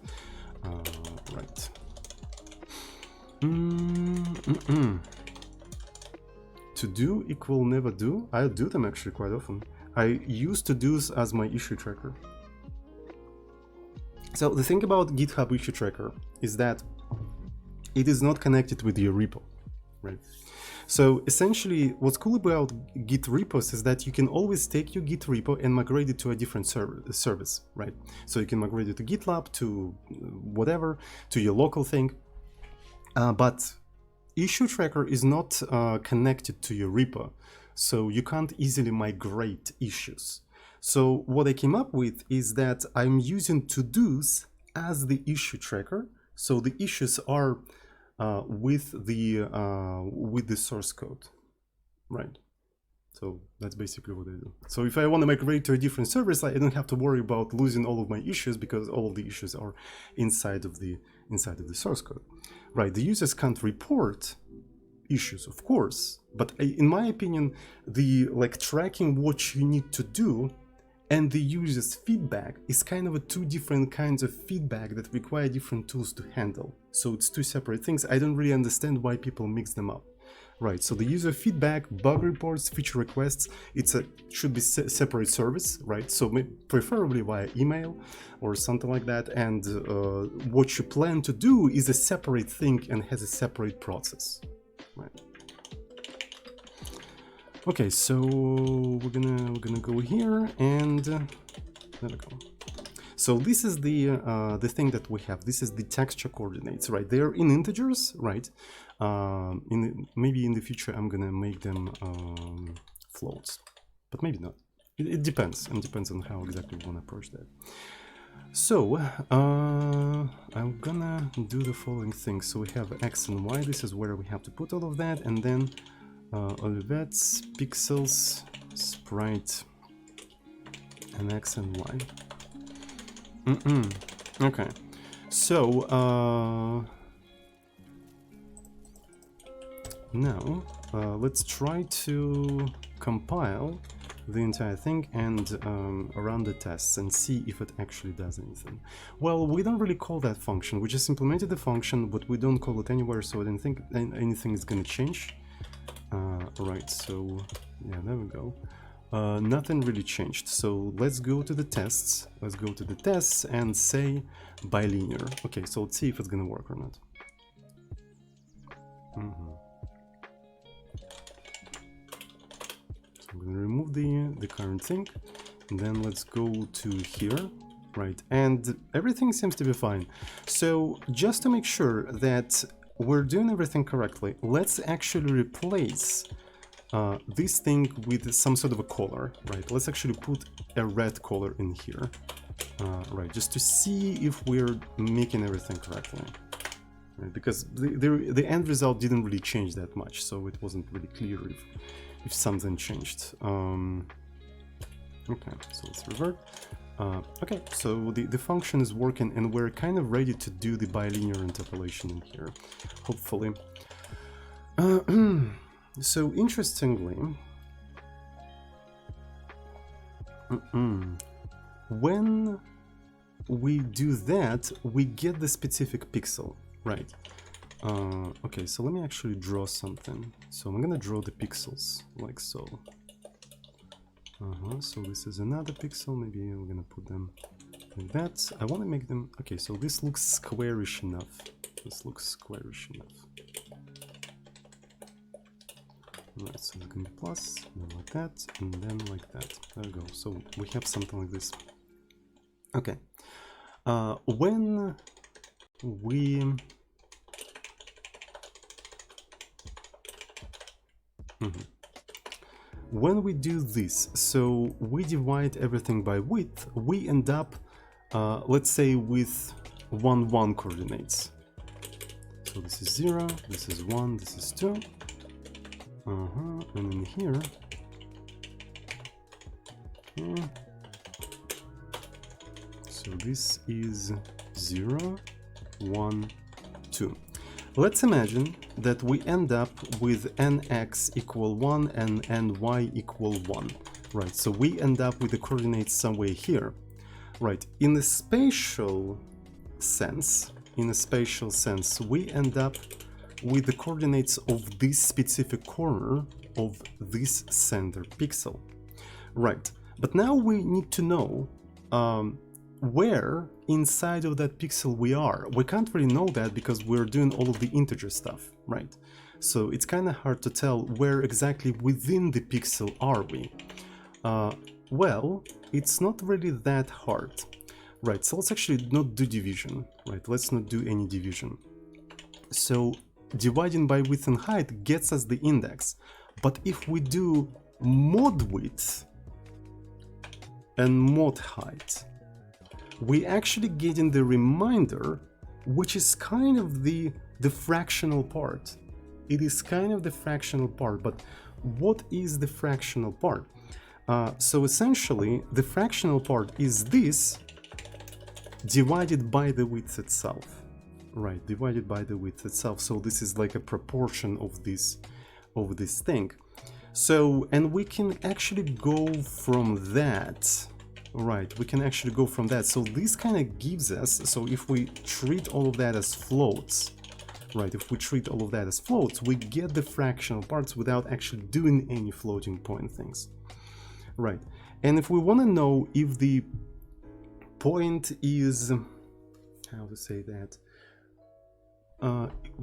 Right. To do equal never do. I do them actually quite often. I use to do's as my issue tracker. So the thing about GitHub issue tracker is that it is not connected with your repo, right? So essentially, what's cool about Git repos is that you can always take your Git repo and migrate it to a different service, right? So you can migrate it to GitLab, to whatever, to your local thing. But issue tracker is not connected to your repo, so you can't easily migrate issues. So what I came up with is that I'm using TODOs as the issue tracker. So the issues are with the source code, right? So that's basically what I do. So if I want to migrate to a different service, I don't have to worry about losing all of my issues because all of the issues are inside of the source code, right? The users can't report issues, of course, but in my opinion, the tracking what you need to do and the user's feedback is kind of two different kinds of feedback that require different tools to handle. So it's two separate things. I don't really understand why people mix them up. Right, so the user feedback, bug reports, feature requests, should be separate service, right? So preferably via email or something like that. And what you plan to do is a separate thing and has a separate process, right? Okay, so we're gonna go here and there we go. So this is the thing that we have. This is the texture coordinates, right? They're in integers, right? Maybe in the future I'm gonna make them floats, but maybe not. It depends, and depends on how exactly we want to approach that. So I'm gonna do the following thing. So we have X and Y. This is where we have to put all of that, and then Olivets, pixels, sprite, and X and Y. Okay, so now let's try to compile the entire thing and run the tests and see if it actually does anything. Well, we don't really call that function. We just implemented the function, but we don't call it anywhere, so I don't think anything is going to change. Right, so yeah, there we go. Nothing really changed. So let's go to the tests. Let's go to the tests and say bilinear. Okay, so let's see if it's gonna work or not. So I'm gonna remove the current thing, and then let's go to here, right? And everything seems to be fine. So just to make sure that we're doing everything correctly, let's actually replace this thing with some sort of a color, right? Let's actually put a red color in here, right? Just to see if we're making everything correctly, right? Because the end result didn't really change that much, so it wasn't really clear if something changed. Okay, so let's revert. Okay, so the function is working, and we're kind of ready to do the bilinear interpolation in here, hopefully. So interestingly, when we do that, we get the specific pixel, right? Okay, so let me actually draw something. So I'm gonna draw the pixels like so. So this is another pixel. Maybe we're gonna put them like that. I want to make them. Okay, so this looks squarish enough. This looks squarish enough. Right, so it's gonna be plus, then like that, and then like that. There we go. So we have something like this. Okay. When we when we do this, so we divide everything by width, we end up, let's say, with 1, 1 coordinates. So this is 0, this is 1, this is 2. And in here, so this is 0, 1, 2. Let's imagine that we end up with nx equal 1 and ny equal 1, right? So we end up with the coordinates somewhere here, right? In a spatial sense, we end up with the coordinates of this specific corner of this center pixel, right? But now we need to know where inside of that pixel we are. We can't really know that because we're doing all of the integer stuff, right? So it's kind of hard to tell where exactly within the pixel are we. Well, it's not really that hard. Right, so let's actually not do division, right? Let's not do any division. So dividing by width and height gets us the index. But if we do mod width and mod height, we actually get in the remainder, which is kind of the fractional part. It is kind of the fractional part, but what is the fractional part? So essentially, the fractional part is this divided by the width itself, right? Divided by the width itself. So this is like a proportion of this thing. So, and we can actually go from that, right? We can actually go from that. So this kind of gives us, so if we treat all of that as floats, right? If we treat all of that as floats, we get the fractional parts without actually doing any floating point things, right? And if we want to know if the point is, how to say that,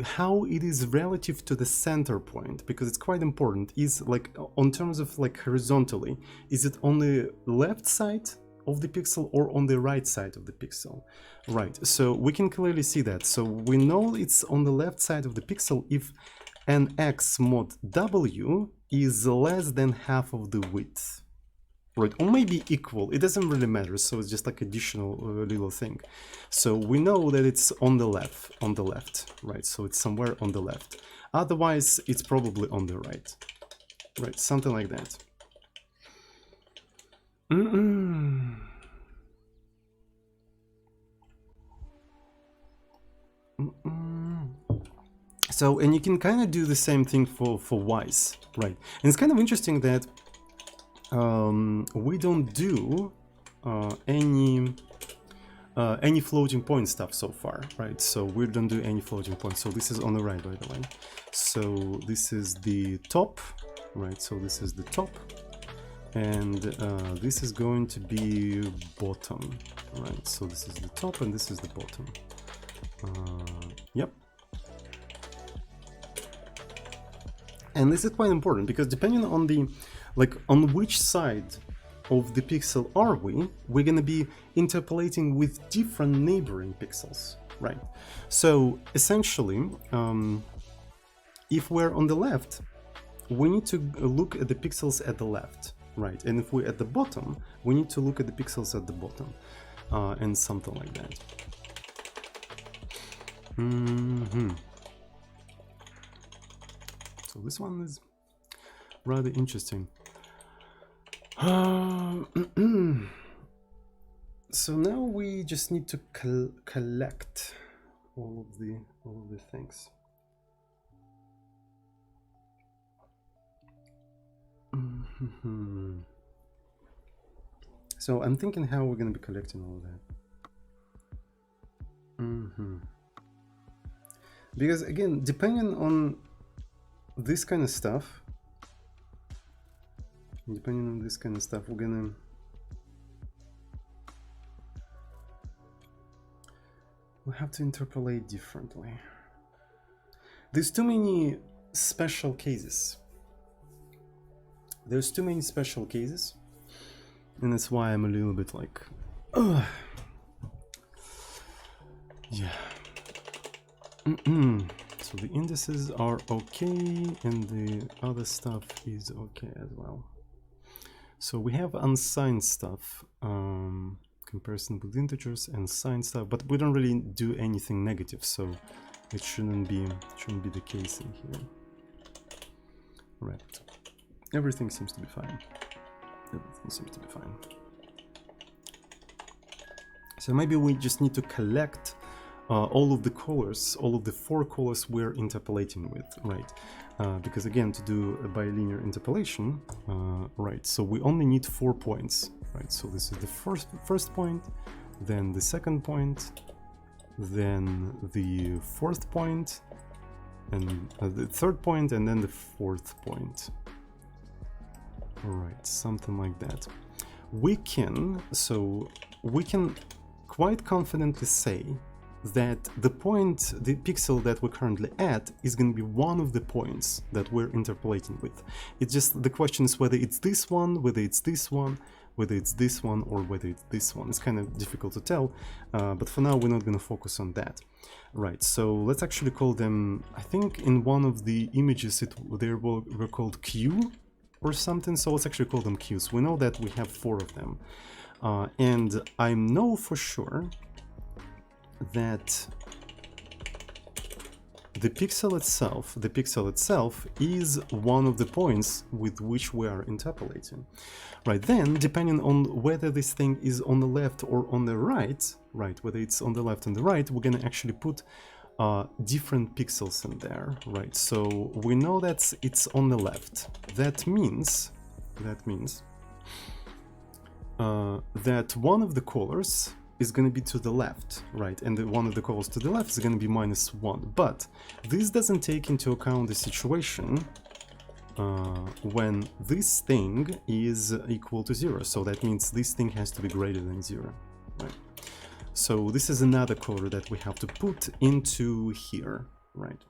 how it is relative to the center point, because it's quite important, is like on terms of like horizontally, is it on the left side of the pixel or on the right side of the pixel, right? So we can clearly see that. So we know it's on the left side of the pixel if nx mod w is less than half of the width, right? Or maybe equal, it doesn't really matter, so it's just like additional little thing. So we know that it's on the left, right? So it's somewhere on the left. Otherwise, it's probably on the right, right? Something like that. So, and you can kind of do the same thing for y's, right? And it's kind of interesting that we don't do any floating point stuff so far, right? So we don't do any floating points. So this is on the right, by the way. So this is the top, right? So this is the top, and this is going to be bottom, right? So this is the top and this is the bottom. Yep. And this is quite important because depending on the, like, on which side of the pixel are we're going to be interpolating with different neighboring pixels, right? So essentially, if we're on the left, we need to look at the pixels at the left, right? And if we're at the bottom, we need to look at the pixels at the bottom, and something like that. So this one is rather interesting. So now we just need to collect all of the things. So I'm thinking how we're going to be collecting all of that. Because again, depending on this kind of stuff, we're gonna have to interpolate differently. There's too many special cases. And that's why I'm a little bit like, yeah. So the indices are okay, and the other stuff is okay as well. So we have unsigned stuff, comparison with integers and signed stuff, but we don't really do anything negative, so it shouldn't be the case in here. Right. Everything seems to be fine. So maybe we just need to collect all of the colors, all of the 4 colors we're interpolating with, right? Because again, to do a bilinear interpolation, right, so we only need 4 points, right? So this is the first point, then the second point, then the 4th point, and the 3rd point, and then the 4th point. All right, something like that. We can quite confidently say that the point, the pixel that we're currently at, is going to be one of the points that we're interpolating with. It's just the question is whether it's this one, whether it's this one, whether it's this one, or whether it's this one. It's kind of difficult to tell, but for now we're not going to focus on that. Right, so let's actually call them, I think in one of the images they were called Q or something, so let's actually call them Qs. We know that we have 4 of them, and I know for sure that the pixel itself is one of the points with which we are interpolating. Right, then, depending on whether this thing is on the left or on the right, whether it's on the left and the right, we're going to actually put different pixels in there, right? So we know that it's on the left. That means that one of the colors is going to be to the left, right? And one of the colors to the left is going to be -1. But this doesn't take into account the situation when this thing is equal to 0. So that means this thing has to be greater than 0, right? So this is another color that we have to put into here, right?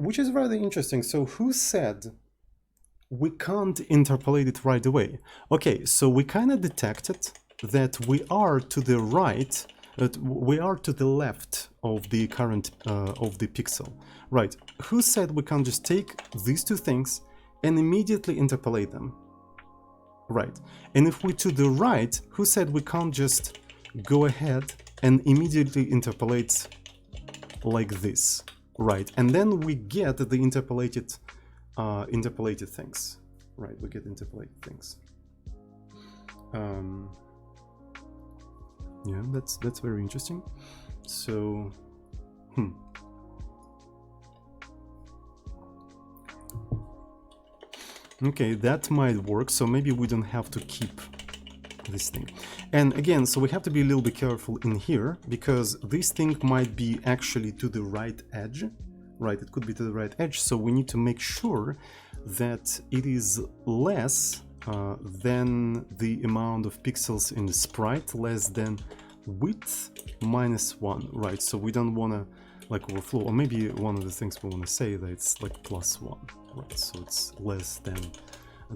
Which is rather interesting. So who said we can't interpolate it right away? Okay, so we kind of detected that we are to the right, we are to the left of the current of the pixel, right? Who said we can't just take these 2 things and immediately interpolate them, right? And if we're to the right, who said we can't just go ahead and immediately interpolate like this, right? And then we get the interpolated things, right? We get interpolated things. Yeah, that's very interesting. So, okay, that might work. So maybe we don't have to keep this thing. And again, so we have to be a little bit careful in here, because this thing might be actually to the right edge, right? It could be to the right edge. So we need to make sure that it is less than the amount of pixels in the sprite, less than width -1, right? So we don't want to like overflow, or maybe one of the things we want to say that it's like +1, right? So it's less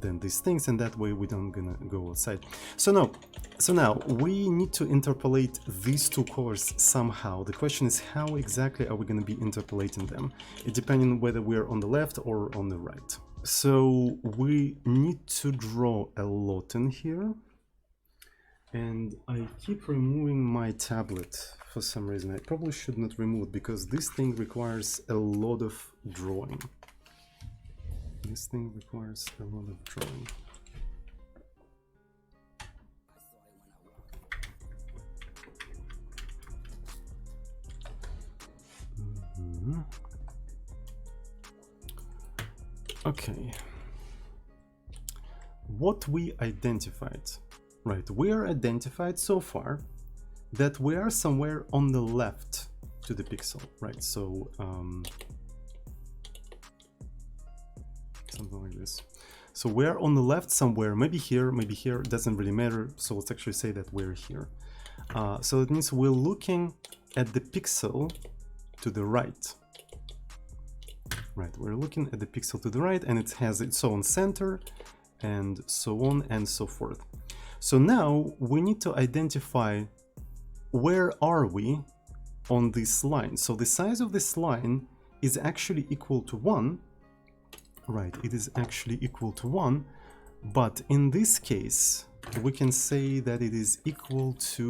than these things, and that way we don't gonna go outside. So now we need to interpolate these 2 colors somehow. The question is, how exactly are we going to be interpolating them? It depending on whether we're on the left or on the right. So we need to draw a lot in here, and I keep removing my tablet for some reason. I probably should not remove it, because this thing requires a lot of drawing. This thing requires a lot of drawing. Okay. What we identified, right? We are identified so far that we are somewhere on the left to the pixel, right? So something like this. So we're on the left somewhere, maybe here, it doesn't really matter. So let's actually say that we're here. So it means we're looking at the pixel to the right. Right, we're looking at the pixel to the right, and it has its own center, and so on and so forth. So now we need to identify where are we on this line. So the size of this line is actually equal to 1. Right, it is actually equal to 1, but in this case we can say that it is equal to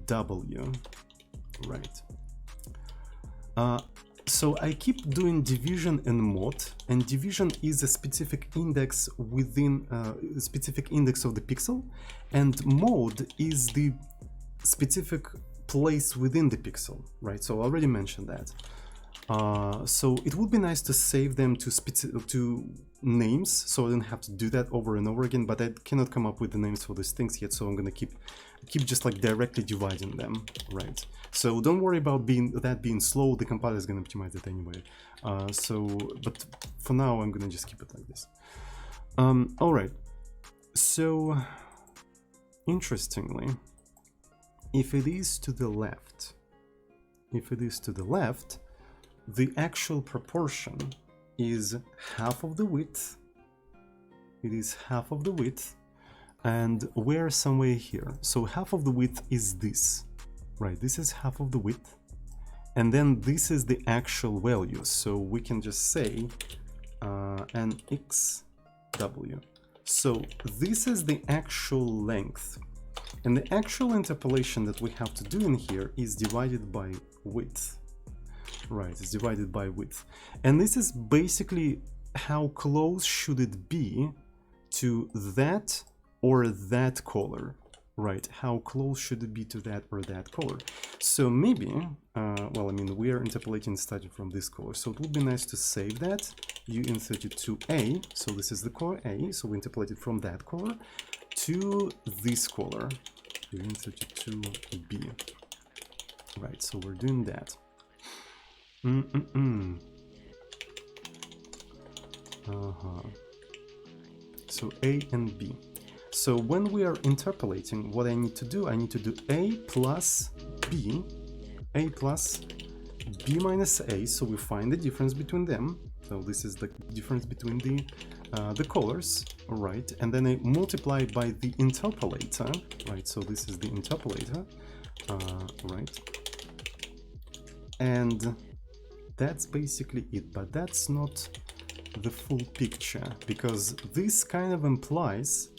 W, right? So I keep doing division and mod, and division is a specific index within a specific index of the pixel, and mod is the specific place within the pixel, right? So I already mentioned that. So it would be nice to save them to names, so I don't have to do that over and over again, but I cannot come up with the names for these things yet, so I'm gonna keep just like directly dividing them, right? So don't worry about that being slow, the compiler is gonna optimize it anyway. But for now, I'm gonna just keep it like this. All right, so interestingly, if it is to the left, the actual proportion is half of the width. It is half of the width, and we're somewhere here. So half of the width is this, right? This is half of the width, and then this is the actual value. So we can just say nxw. So this is the actual length, and the actual interpolation that we have to do in here is divided by width. Right, it's divided by width. And this is basically how close should it be to that or that color, right? How close should it be to that or that color? So maybe, well, I mean, we are interpolating starting from this color, so it would be nice to save that. U32A, so this is the color A, so we interpolate it from that color to this color, U32B. Right, so we're doing that. So A and B. So when we are interpolating, what I need to do A plus B minus A. So we find the difference between them. So this is the difference between the colors, right? And then I multiply by the interpolator, right? So this is the interpolator, right? And that's basically it, but that's not the full picture, because this kind of implies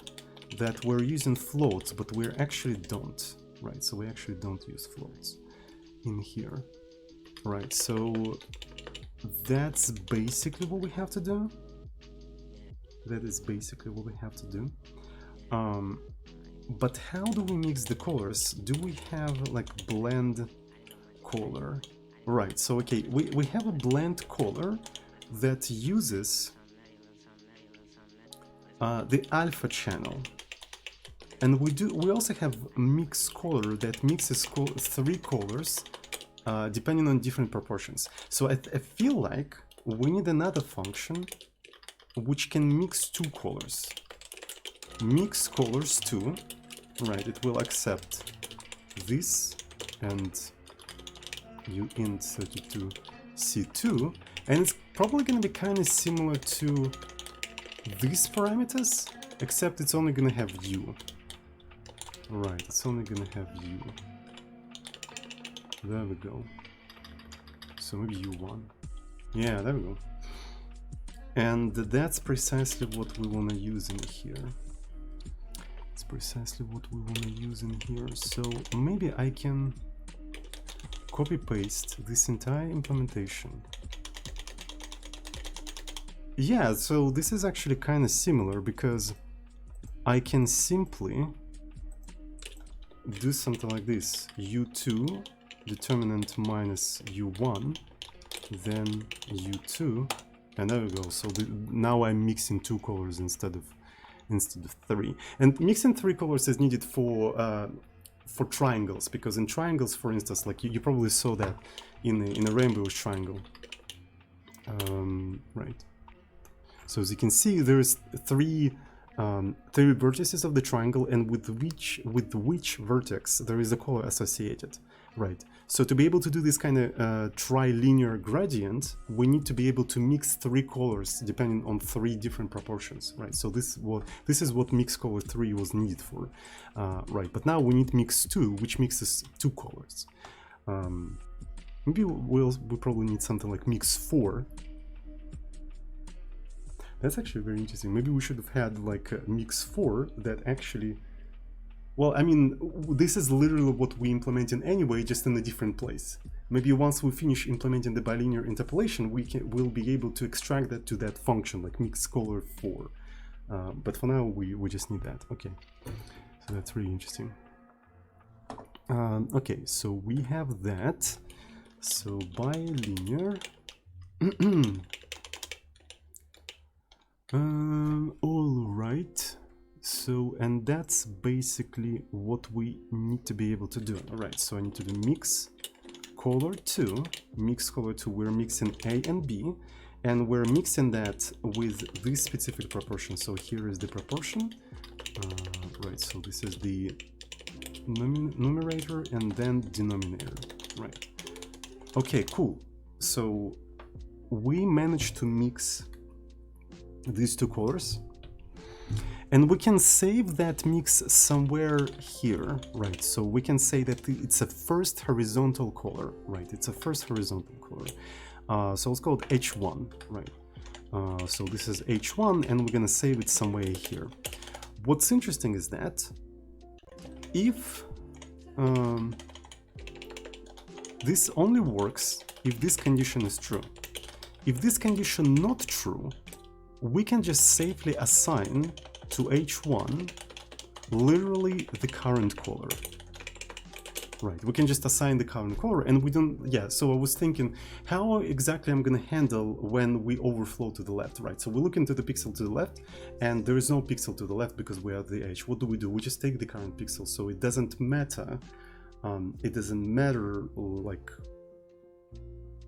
that we're using floats, but we actually don't, right? So we actually don't use floats in here, right? So that's basically what we have to do. That is basically what we have to do. But how do we mix the colors? Do we have like blend color? Right, so okay, we have a blend color that uses the alpha channel, and we also have mix color that mixes three colors depending on different proportions. So I feel like we need another function which can mix two colors. Mix colors too, right? It will accept this and uint32c2, and it's probably going to be kind of similar to these parameters, except it's only going to have u. Right, it's only going to have u. There we go. So maybe u1. Yeah, there we go. And that's precisely what we want to use in here. It's precisely what we want to use in here. So maybe I can copy-paste this entire implementation. Yeah, so this is actually kind of similar, because I can simply do something like this: u2 determinant minus u1, then u2, and there we go. So now I'm mixing two colors instead of three. And mixing three colors is needed for triangles, because in triangles, for instance, like you probably saw that in a rainbow triangle, right? So as you can see, there's three vertices of the triangle, and with which vertex there is a color associated, right? So to be able to do this kind of trilinear gradient, we need to be able to mix three colors depending on three different proportions, right? So this is what mix color 3 was needed for, right? But now we need mix 2, which mixes two colors. Maybe we probably need something like mix 4. That's actually very interesting. Maybe we should have had like a mix 4 that actually, well, I mean, this is literally what we implemented anyway, just in a different place. Maybe once we finish implementing the bilinear interpolation, we'll be able to extract that to that function, like mix color 4. But for now, we just need that. Okay, so that's really interesting. Okay, so we have that. So bilinear. All right. So, and that's basically what we need to be able to do. All right, so I need to do mix color 2. Mix color 2, we're mixing A and B, and we're mixing that with this specific proportion. So here is the proportion. Right, so this is the numerator and then denominator. Right. Okay, cool. So we managed to mix these two colors, and we can save that mix somewhere here, right? So we can say that it's a first horizontal color, right? It's a first horizontal color. So let's call it H1, right? So this is H1, and we're gonna save it somewhere here. What's interesting is that if this only works if this condition is true. If this condition not true, we can just safely assign to H1 literally the current color. Right, we can just assign the current color, and we don't, yeah, so I was thinking how exactly I'm gonna handle when we overflow to the left, right? So we look into the pixel to the left, and there is no pixel to the left because we are at the edge. What do? We just take the current pixel, so it doesn't matter, like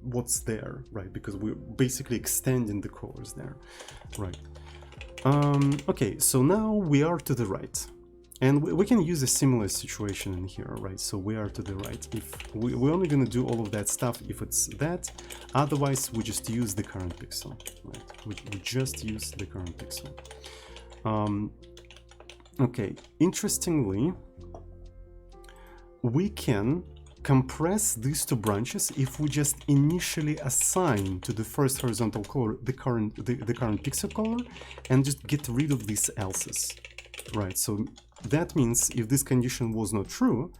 what's there, right? Because we're basically extending the colors there, right? Okay, so now we are to the right, and we can use a similar situation in here, right? So we are to the right. If we're only going to do all of that stuff if it's that, otherwise we just use the current pixel, right? We just use the current pixel. Okay, interestingly, we can compress these two branches if we just initially assign to the first horizontal color the current pixel color and just get rid of these else's, right? So that means if this condition was not true,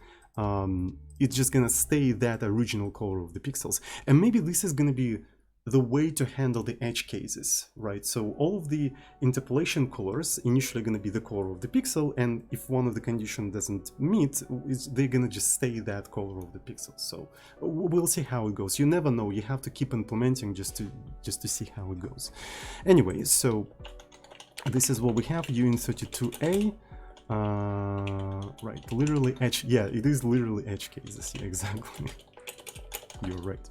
it's just gonna stay that original color of the pixels. And maybe this is gonna be the way to handle the edge cases, right? So all of the interpolation colors initially going to be the color of the pixel, and if one of the condition doesn't meet, they're going to just stay that color of the pixel. So we'll see how it goes. You never know. You have to keep implementing just to see how it goes. Anyway, so this is what we have. UN32A. Right, literally edge. Yeah, it is literally edge cases. Yeah, exactly. You're right.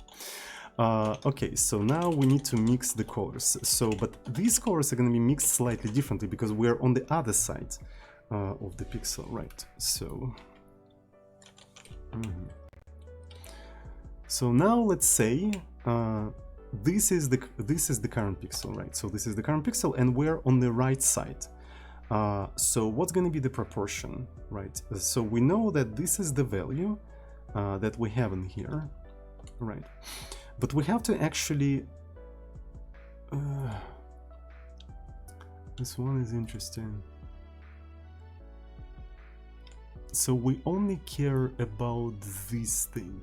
Okay, so now we need to mix the colors. So, but these colors are going to be mixed slightly differently because we're on the other side of the pixel, right? So, so now let's say this is the current pixel, right? So this is the current pixel, and we're on the right side. So what's going to be the proportion, right? So we know that this is the value that we have in here, right? But we have to actually... this one is interesting. So we only care about this thing.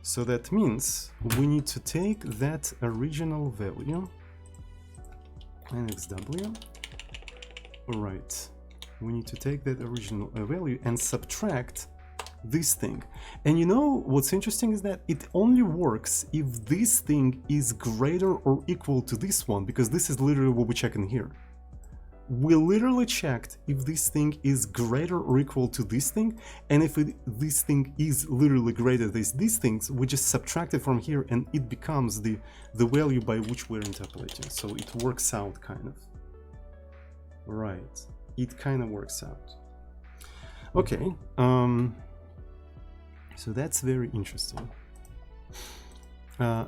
So that means we need to take that original value, NXW, right? We need to take that original value and subtract this thing. And you know what's interesting is that it only works if this thing is greater or equal to this one, because this is literally what we check in here. We literally checked if this thing is greater or equal to this thing, and if this thing is literally greater than these things, we just subtract it from here and it becomes the value by which we're interpolating. So it works out kind of. Right, it kind of works out. Okay, so that's very interesting.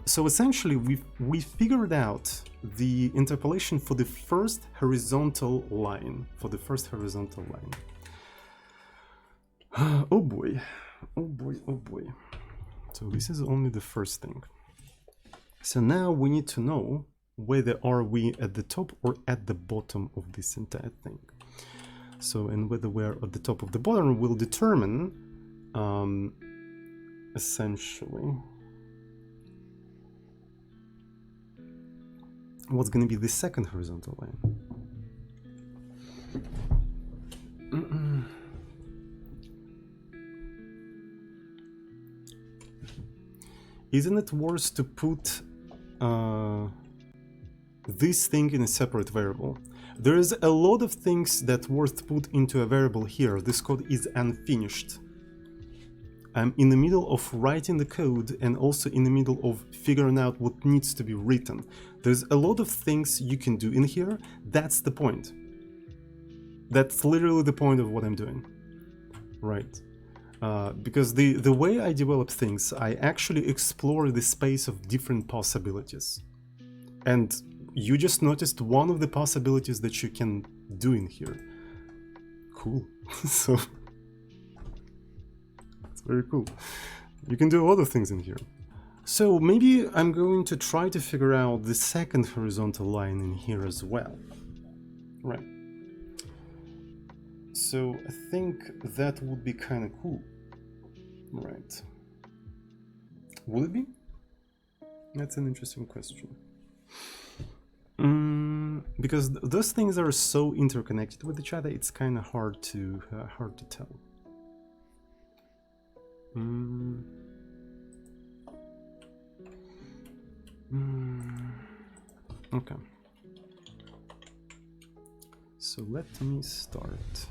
So essentially, we figured out the interpolation for the first horizontal line. Oh boy, oh boy, oh boy. So this is only the first thing. So now we need to know whether are we at the top or at the bottom of this entire thing. So, and whether we're at the top of the bottom will determine essentially what's going to be the second horizontal line. Isn't it worse to put this thing in a separate variable. There is a lot of things that worth put into a variable here. This code is unfinished. I'm in the middle of writing the code and also in the middle of figuring out what needs to be written. There's a lot of things you can do in here. That's the point. That's literally the point of what I'm doing, right? Because the way I develop things, I actually explore the space of different possibilities. And you just noticed one of the possibilities that you can do in here. Cool. So it's very cool. You can do a lot of things in here. So maybe I'm going to try to figure out the second horizontal line in here as well. Right. So I think that would be kind of cool. Right. Would it be? That's an interesting question. Because those things are so interconnected with each other, it's kind of hard to tell. Okay. So let me start.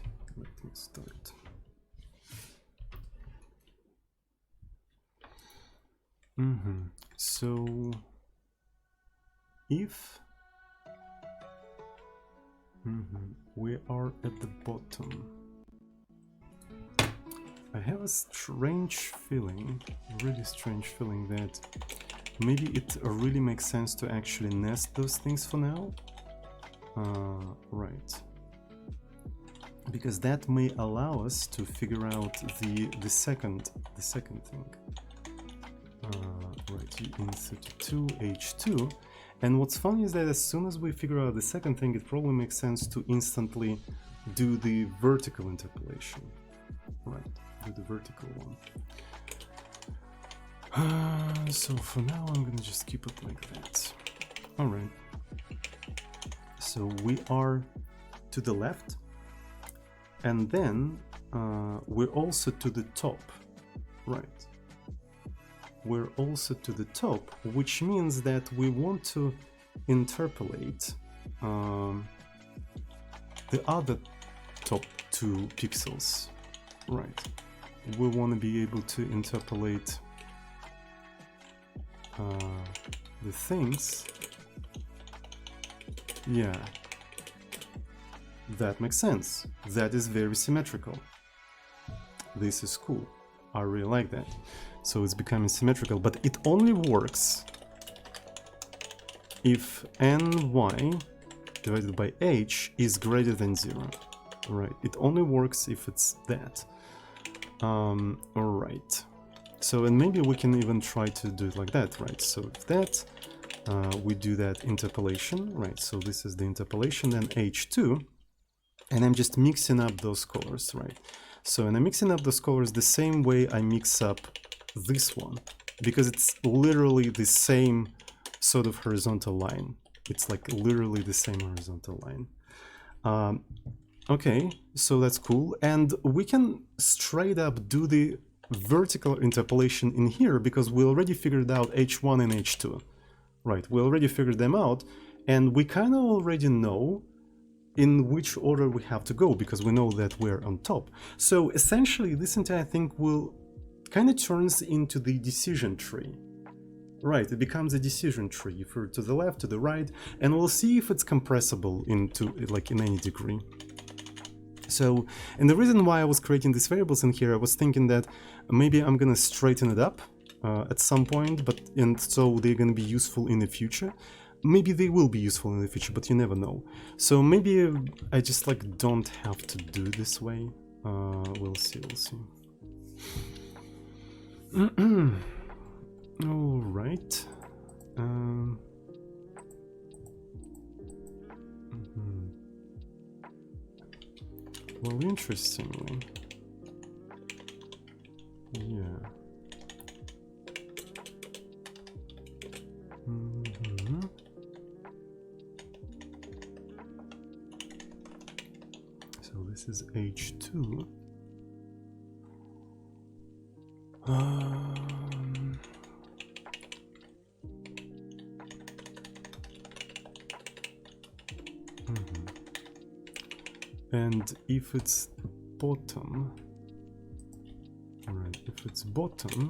So if we are at the bottom, I have a strange feeling, really strange feeling, that maybe it really makes sense to actually nest those things for now. Right. Because that may allow us to figure out the second thing. Right, in 32 H2. And what's funny is that as soon as we figure out the second thing, it probably makes sense to instantly do the vertical interpolation. Right, do the vertical one. So for now, I'm gonna just keep it like that. All right. So we are to the left, and then we're also to the top, right? We're also to the top, which means that we want to interpolate the other top 2 pixels, right? We want to be able to interpolate the things. Yeah, that makes sense. That is very symmetrical. This is cool. I really like that. So it's becoming symmetrical, but it only works if ny divided by h is greater than 0. Right, it only works if it's that. All right. So, and maybe we can even try to do it like that, right? So if that, we do that interpolation, right? So this is the interpolation, and h2, and I'm just mixing up those colors, right? So, and I'm mixing up those colors the same way I mix up this one, because it's literally the same sort of horizontal line. It's like literally the same horizontal line. Okay, so that's cool. And we can straight up do the vertical interpolation in here because we already figured out H1 and H2. Right, we already figured them out, and we kind of already know in which order we have to go because we know that we're on top. So essentially this entire thing will kind of turns into the decision tree. Right, it becomes a decision tree for to the left, to the right, and we'll see if it's compressible into like in any degree. So, and the reason why I was creating these variables in here, I was thinking that maybe I'm gonna straighten it up at some point, and so they're gonna be useful in the future. Maybe they will be useful in the future, but you never know. So maybe I just like don't have to do it this way. We'll see. All right. Well, interestingly, yeah. So this is H2. And if it's bottom, right, if it's bottom,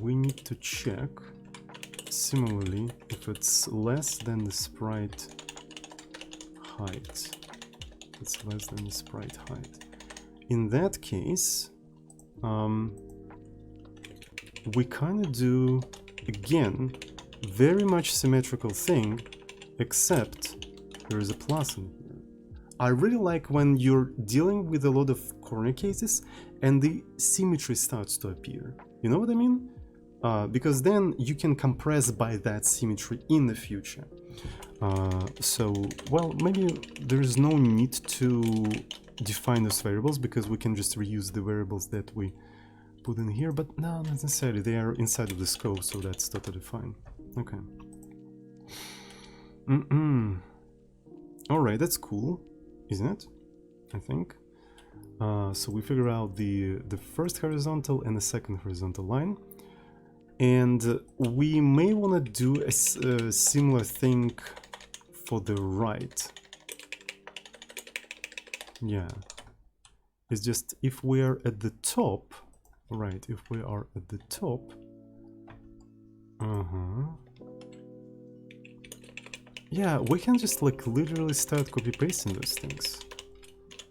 we need to check similarly if it's less than the sprite height. It's less than the sprite height. In that case, we kind of do, again, very much symmetrical thing, except there is a plus in here. I really like when you're dealing with a lot of corner cases and the symmetry starts to appear. You know what I mean? Because then you can compress by that symmetry in the future. So, well, maybe there's no need to define those variables because we can just reuse the variables that we put in here, but no, not necessarily. They are inside of the scope, so that's totally fine. Okay. Alright, that's cool, isn't it? I think. So we figure out the first horizontal and the second horizontal line. And we may want to do a similar thing for the right. Yeah. It's just if we're at the top, right, if we are at the top, yeah, we can just like literally start copy-pasting those things.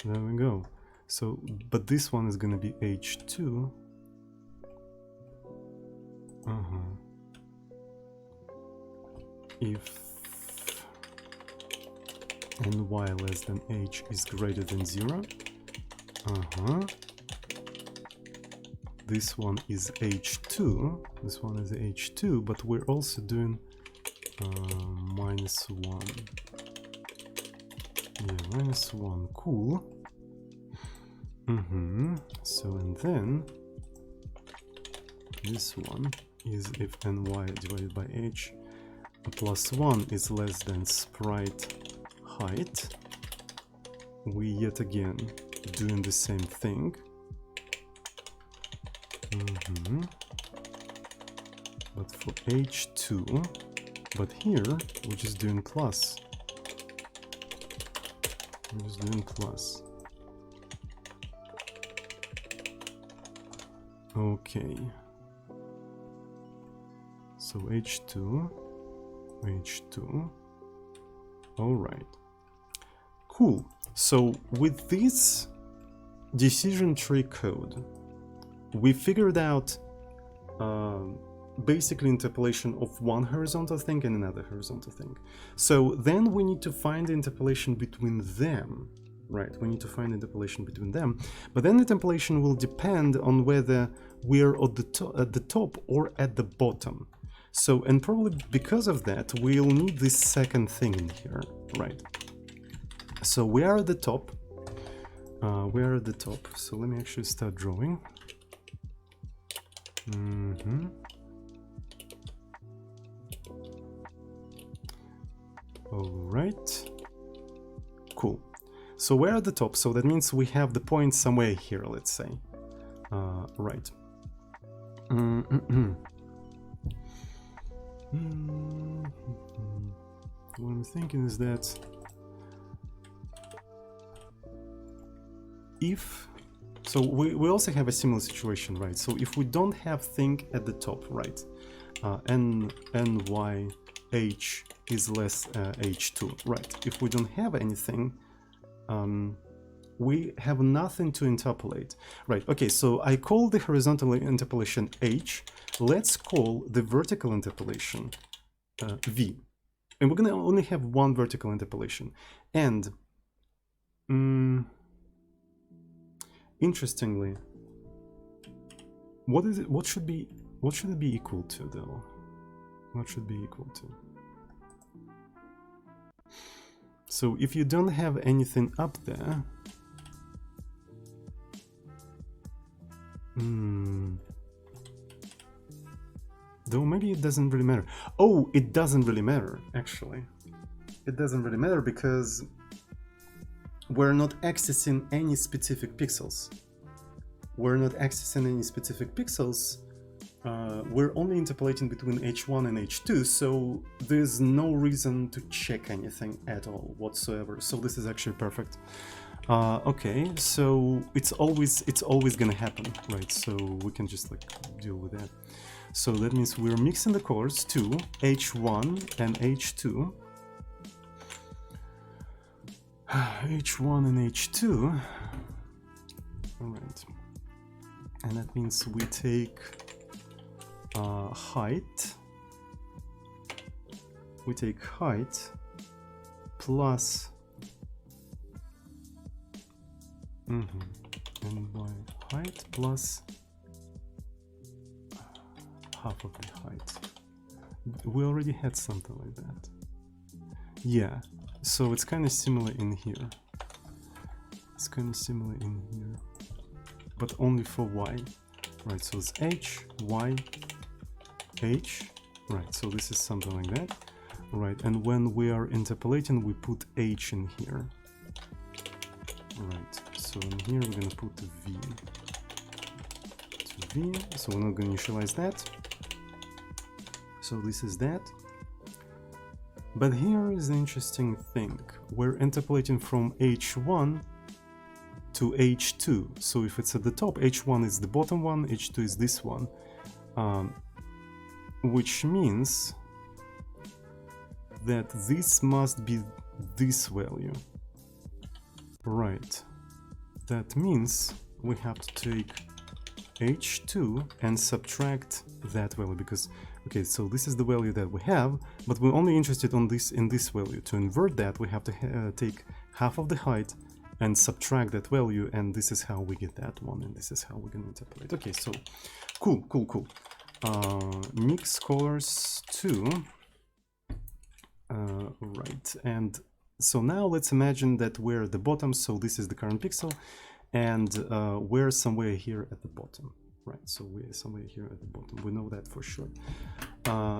There we go. So, but this one is gonna be H2. If ny less than h is greater than 0. This one is h2. This one is h2, but we're also doing -1. Yeah, -1. Cool. So, and then this one is if ny divided by h plus 1 is less than sprite height. We yet again doing the same thing. But for h2, but here we're just doing plus. We're just doing plus. Okay. So h2, h2. All right. Cool. So with this decision tree code, we figured out basically interpolation of one horizontal thing and another horizontal thing. So then we need to find the interpolation between them, right? We need to find the interpolation between them, but then the interpolation will depend on whether we're at the top or at the bottom. So, and probably because of that, we'll need this second thing in here, right? So we are at the top. We are at the top. So let me actually start drawing. All right. Cool. So we're at the top. So that means we have the point somewhere here, let's say. Right. What I'm thinking is that if, so we also have a similar situation, right? So if we don't have thing at the top, right, ny h is less h2, right? If we don't have anything, we have nothing to interpolate, right? Okay, so I call the horizontal interpolation h. Let's call the vertical interpolation v, and we're gonna only have one vertical interpolation. And interestingly, what is it? What should it be equal to, though? What should be equal to? So if you don't have anything up there, though maybe it doesn't really matter. Oh, it doesn't really matter, actually. It doesn't really matter because we're not accessing any specific pixels. We're not accessing any specific pixels, we're only interpolating between H1 and H2, so there's no reason to check anything at all whatsoever. So this is actually perfect. Okay, so it's always gonna happen, right? So we can just like deal with that. So that means we're mixing the colors to H1 and H2. H1 and H2. All right. And that means we take height. We take height plus and by height plus half of the height. We already had something like that. Yeah, so it's kind of similar in here. It's kind of similar in here, but only for y. Right, so it's h, y, h. Right, so this is something like that. Right, and when we are interpolating, we put h in here. Right, so in here we're going to put v. To v, so we're not going to initialize that. So this is that. But here is the interesting thing. We're interpolating from h1 to h2. So if it's at the top, h1 is the bottom one, h2 is this one. Which means that this must be this value. Right. That means we have to take h2 and subtract that value, because okay, so this is the value that we have, but we're only interested in this value. To invert that, we have to take half of the height and subtract that value, and this is how we get that one, and this is how we're gonna interpolate. Okay, so cool. Mix colors 2. Right, and so now let's imagine that we're at the bottom, so this is the current pixel, and we're somewhere here at the bottom. Right, so we're somewhere here at the bottom. We know that for sure.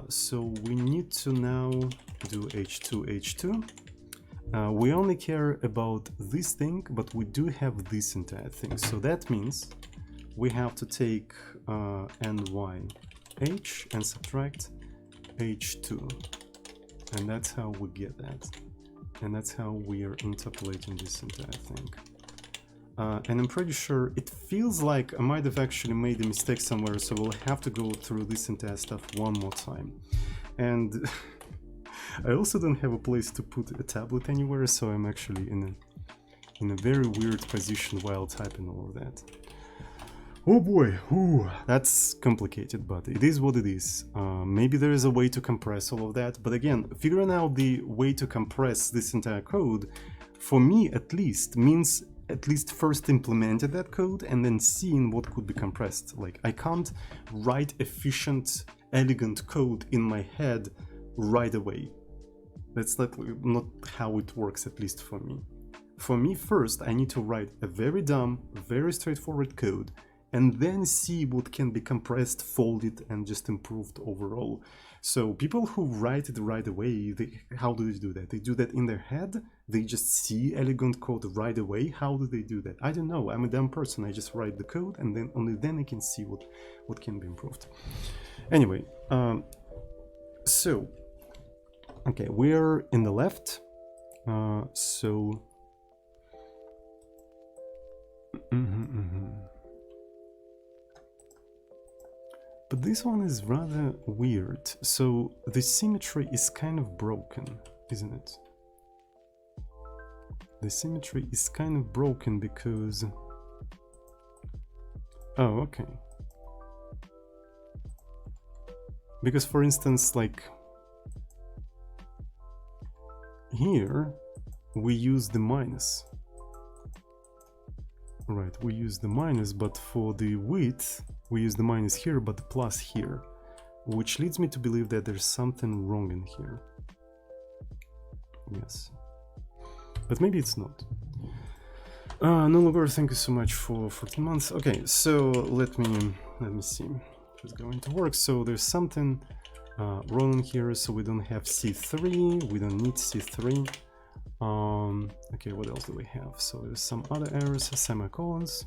So we need to now do H2. We only care about this thing, but we do have this entire thing. So that means we have to take NYH and subtract H2. And that's how we get that. And that's how we are interpolating this entire thing. And I'm pretty sure it feels like I might have actually made a mistake somewhere, so we'll have to go through this entire stuff one more time. And I also don't have a place to put a tablet anywhere, so I'm actually in a very weird position while typing all of that. Oh boy, ooh, that's complicated, but it is what it is. Maybe there is a way to compress all of that, but again, figuring out the way to compress this entire code, for me at least, means at least first implemented that code and then seeing what could be compressed. Like, I can't write efficient, elegant code in my head right away. That's not how it works, at least for me. For me, first, I need to write a very dumb, very straightforward code, and then see what can be compressed, folded, and just improved overall. So people who write it right away, how do they do that? They do that in their head? They just see elegant code right away? How do they do that? I don't know. I'm a dumb person. I just write the code, and then only then I can see what can be improved. Anyway, so, okay, we're in the left. But this one is rather weird. So the symmetry is kind of broken, isn't it? The symmetry is kind of broken because... Oh, okay. Because, for instance, like... here, we use the minus. Right, we use the minus, but for the width, we use the minus here, but the plus here. Which leads me to believe that there's something wrong in here. Yes. But maybe it's not. No longer, thank you so much for 14 months. Okay, so let me see if it's going to work. So there's something wrong here, so we don't have C3, we don't need C3. Okay, what else do we have? So there's some other errors, semicolons.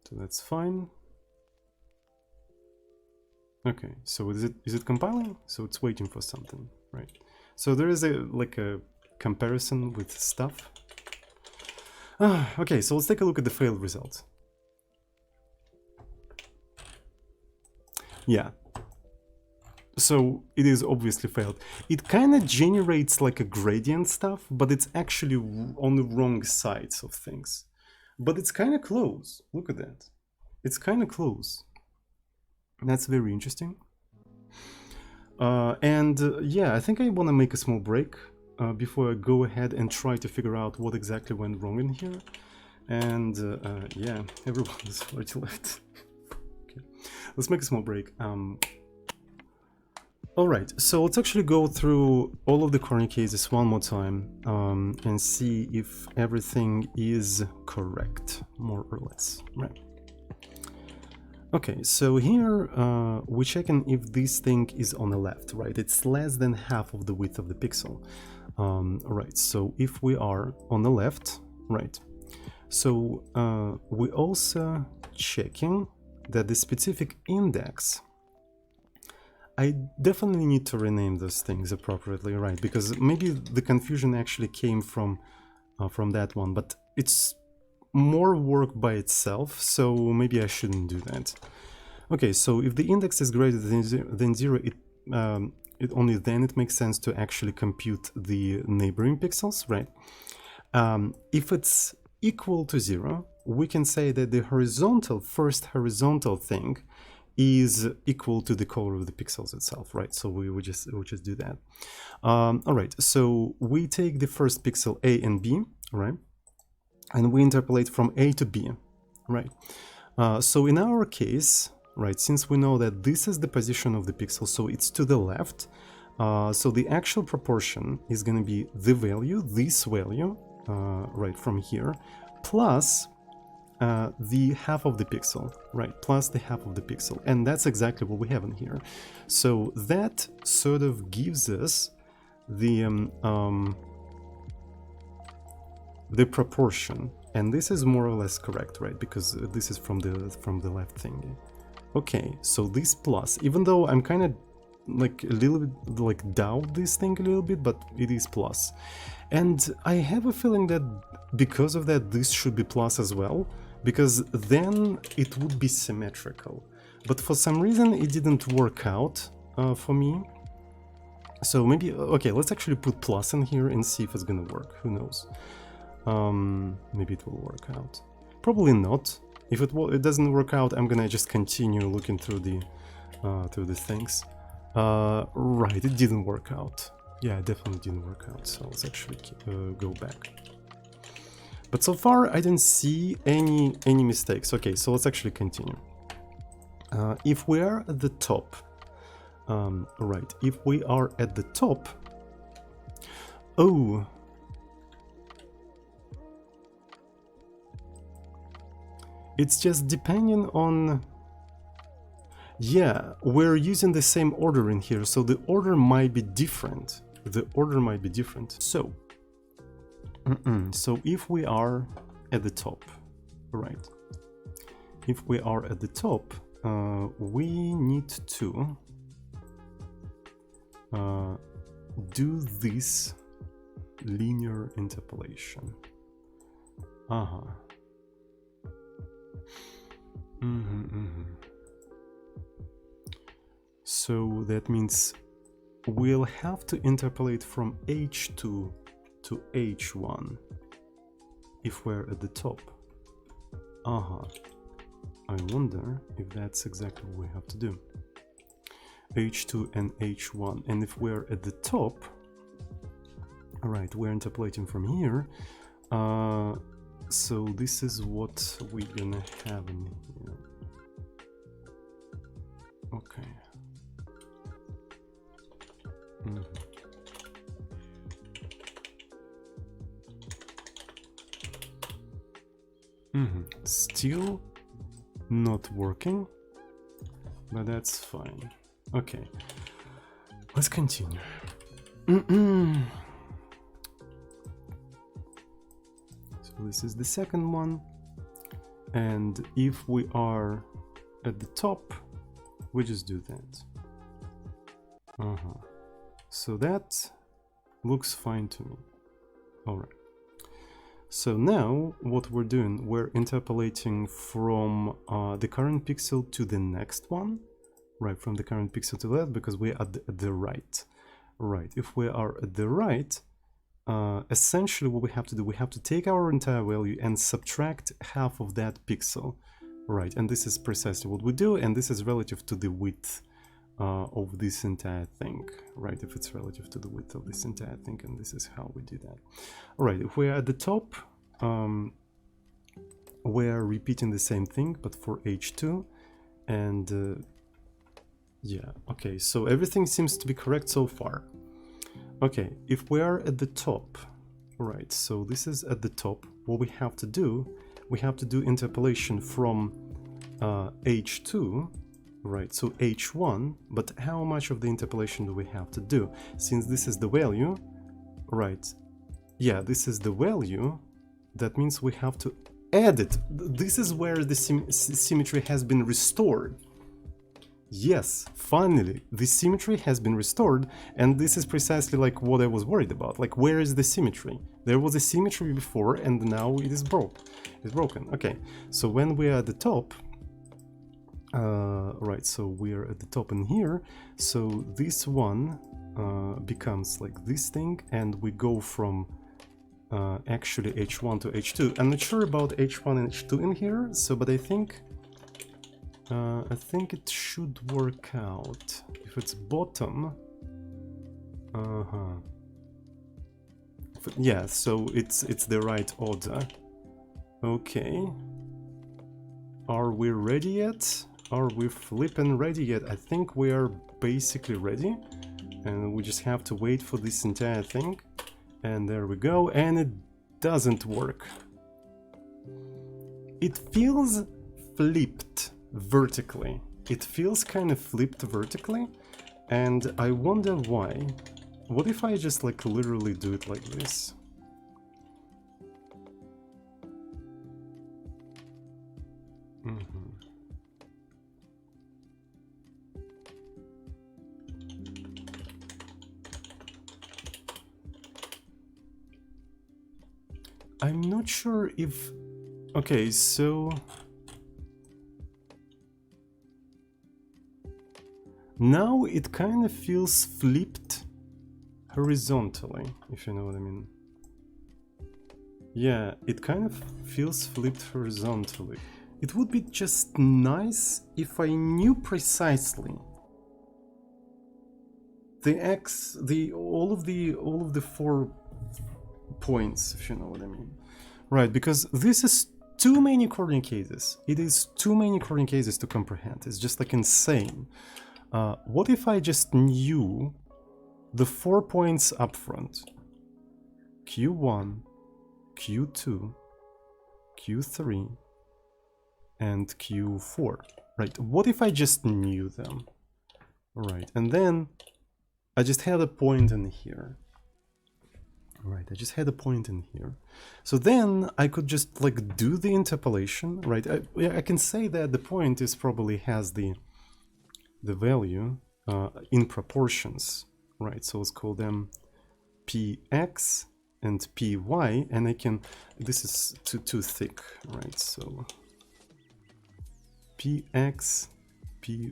So that's fine. Okay, so is it compiling? So it's waiting for something, right? So there is a comparison with stuff. Okay, so let's take a look at the failed results. Yeah. So it is obviously failed. It kind of generates like a gradient stuff, but it's actually on the wrong sides of things. But it's kind of close. Look at that. It's kind of close. That's very interesting. Yeah, I think I want to make a small break before I go ahead and try to figure out what exactly went wrong in here. And yeah, everyone is already left. Okay, let's make a small break. Alright, so let's actually go through all of the corner cases one more time and see if everything is correct, more or less, right? Okay, so here we're checking if this thing is on the left, right? It's less than half of the width of the pixel. Right, so if we are on the left, right, so we're also checking that the specific index, I definitely need to rename those things appropriately, right? Because maybe the confusion actually came from that one, but it's more work by itself, so maybe I shouldn't do that. Okay, so if the index is greater than 0, it only then it makes sense to actually compute the neighboring pixels, right? If it's equal to 0, we can say that the first horizontal thing is equal to the color of the pixels itself, right? So we just do that. All right, so we take the first pixel A and B, right? And we interpolate from A to B, right? So in our case, right, since we know that this is the position of the pixel, so it's to the left, so the actual proportion is going to be the value, this value, right, from here, plus the half of the pixel, right, plus the half of the pixel, and that's exactly what we have in here. So that sort of gives us the proportion, and this is more or less correct, right, because this is from the left thingy. Okay, so this plus, even though I'm kind of like a little bit like doubt this thing a little bit, but it is plus, and I have a feeling that because of that this should be plus as well, because then it would be symmetrical, but for some reason it didn't work out for me. So maybe, okay, let's actually put plus in here and see if it's gonna work. Who knows? Maybe it will work out. Probably not. If it doesn't work out, I'm gonna just continue looking through the things. Right, it didn't work out. Yeah, it definitely didn't work out. So let's actually go back. But so far, I don't see any mistakes. Okay, so let's actually continue. If we are at the top, right, if we are at the top, oh, it's just depending on, yeah, we're using the same order in here, so the order might be different. The order might be different. So, so if we are at the top, right, if we are at the top, we need to do this linear interpolation. So that means we'll have to interpolate from H2 to H1 if we're at the top. I wonder if that's exactly what we have to do. H2 and H1, and if we're at the top, all right, we're interpolating from here. So this is what we're gonna have in here. Okay. Still not working, but that's fine. Okay, let's continue. So this is the second one, And if we are at the top, we just do that. So that looks fine to me. All right. So now what we're doing, we're interpolating from the current pixel to the next one, right? From the current pixel to the left, because we're at the right. Right. If we are at the right, essentially what we have to do, we have to take our entire value and subtract half of that pixel, right? And this is precisely what we do, and this is relative to the width of this entire thing, right? If it's relative to the width of this entire thing, and this is how we do that. All right, if we're at the top, we're repeating the same thing, but for H2, and yeah, okay, so everything seems to be correct so far. Okay, if we are at the top, right, so this is at the top, what we have to do interpolation from H2, right, so H1, but how much of the interpolation do we have to do? Since this is the value, right, yeah, this is the value, that means we have to add it. This is where the symmetry has been restored. Yes, finally, the symmetry has been restored, and this is precisely like what I was worried about. Like, where is the symmetry? There was a symmetry before, and now it is broken. Okay, so when we are at the top, right, so we're at the top in here, so this one becomes like this thing, and we go from actually H1 to H2. I'm not sure about H1 and H2 in here, so but I think it should work out. If it's bottom, yeah, so it's the right order. Okay, are we ready yet? Are we flipping ready yet? I think we are basically ready, and we just have to wait for this entire thing. And there we go, and it doesn't work. It feels flipped vertically. It feels kind of flipped vertically, and I wonder why. What if I just like literally do it like this? I'm not sure if... Okay, so... Now it kind of feels flipped horizontally, if you know what I mean. Yeah, it kind of feels flipped horizontally. It would be just nice if I knew precisely all of the 4 points, if you know what I mean. Right, because this is too many corner cases. It is too many corner cases to comprehend. It's just like insane. What if I just knew the 4 points up front? Q1, Q2, Q3, and Q4. Right, what if I just knew them? Right, and then I just had a point in here. Right, I just had a point in here. So then I could just like do the interpolation, right? I can say that the point is probably has the value in proportions, right? So let's call them px and py, and I can, this is too thick, right? So px, py,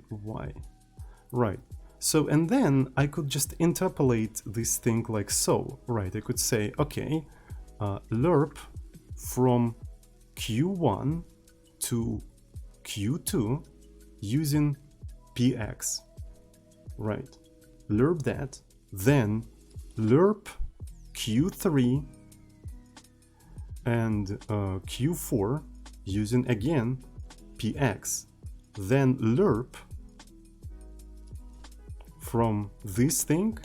right? So, and then I could just interpolate this thing like so, right? I could say, okay, lerp from Q1 to Q2 using px, right? Lerp that, then lerp Q3 and Q4 using again px, then lerp from this thing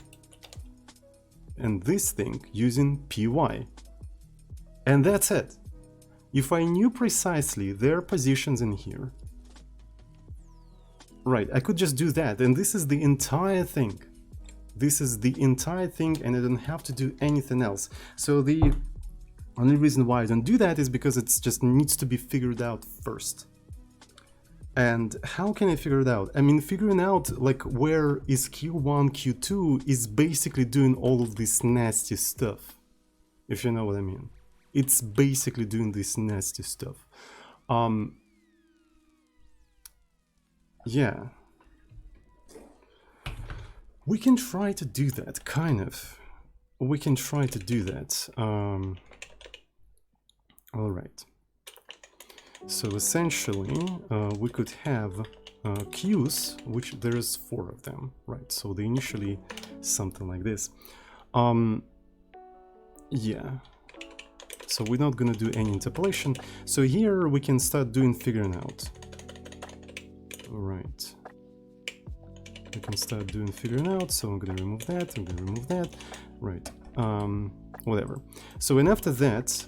and this thing using py, and that's it. If I knew precisely their positions in here, right, I could just do that, and this is the entire thing. This is the entire thing, and I don't have to do anything else. So the Only reason why I don't do that is because it just needs to be figured out first. And how can I figure it out? I mean, figuring out like where is Q1, Q2 is basically doing all of this nasty stuff, if you know what I mean. It's basically doing this nasty stuff. Yeah. We can try to do that, kind of. We can try to do that. All right. So essentially, we could have queues, which there's 4 of them, right? So they initially something like this. Yeah. So we're not gonna do any interpolation. So here we can start doing figuring out. All right. We can start doing figuring out. So I'm gonna remove that. I'm gonna remove that. Right. Whatever. So and after that,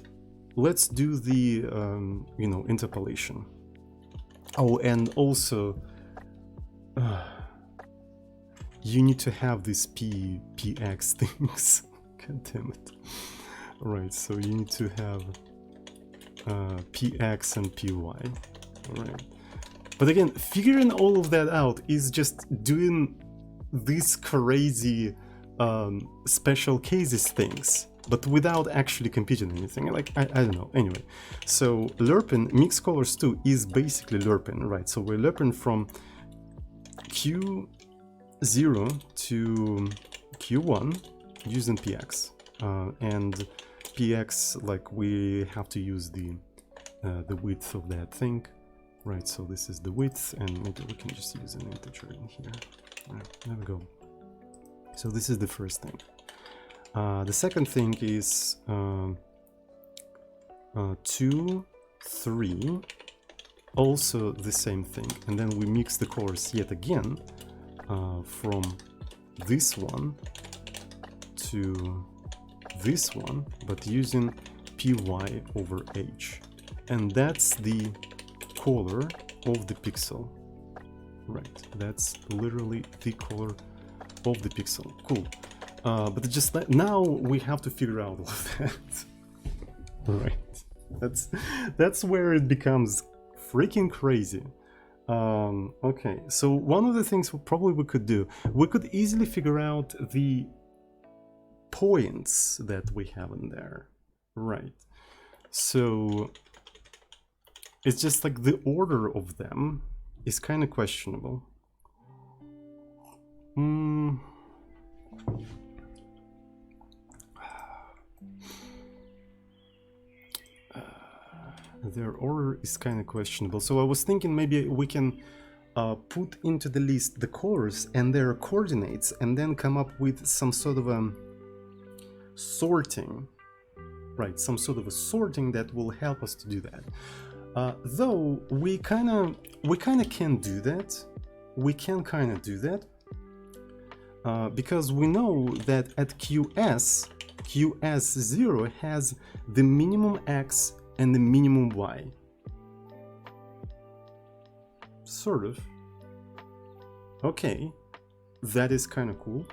let's do the you know, interpolation. Oh, and also you need to have these px things. God damn it. All right, so you need to have px and py. All right. But again, figuring all of that out is just doing these crazy special cases things, but without actually computing anything. Like, I don't know. Anyway, so lerping mix colors 2 is basically lerping, right? So we're lerping from Q0 to Q1 using px, and px, like, we have to use the width of that thing. Right, so this is the width, and maybe we can just use an integer in here. All right, there we go. So this is the first thing. The second thing is 2, 3, also the same thing. And then we mix the colors yet again from this one to this one, but using py over h. And that's the color of the pixel. Right, that's literally the color of the pixel. Cool. But just now we have to figure out all of that. Right, that's where it becomes freaking crazy. Okay, so one of the things we could do, we could easily figure out the points that we have in there. Right, so it's just like the order of them is kind of questionable. Their order is kind of questionable. So I was thinking maybe we can put into the list the colors and their coordinates and then come up with some sort of a sorting. Right, some sort of a sorting that will help us to do that. Though we kind of can do that. We can kind of do that because we know that at QS0 has the minimum x and the minimum y. Sort of. Okay, that is kind of cool.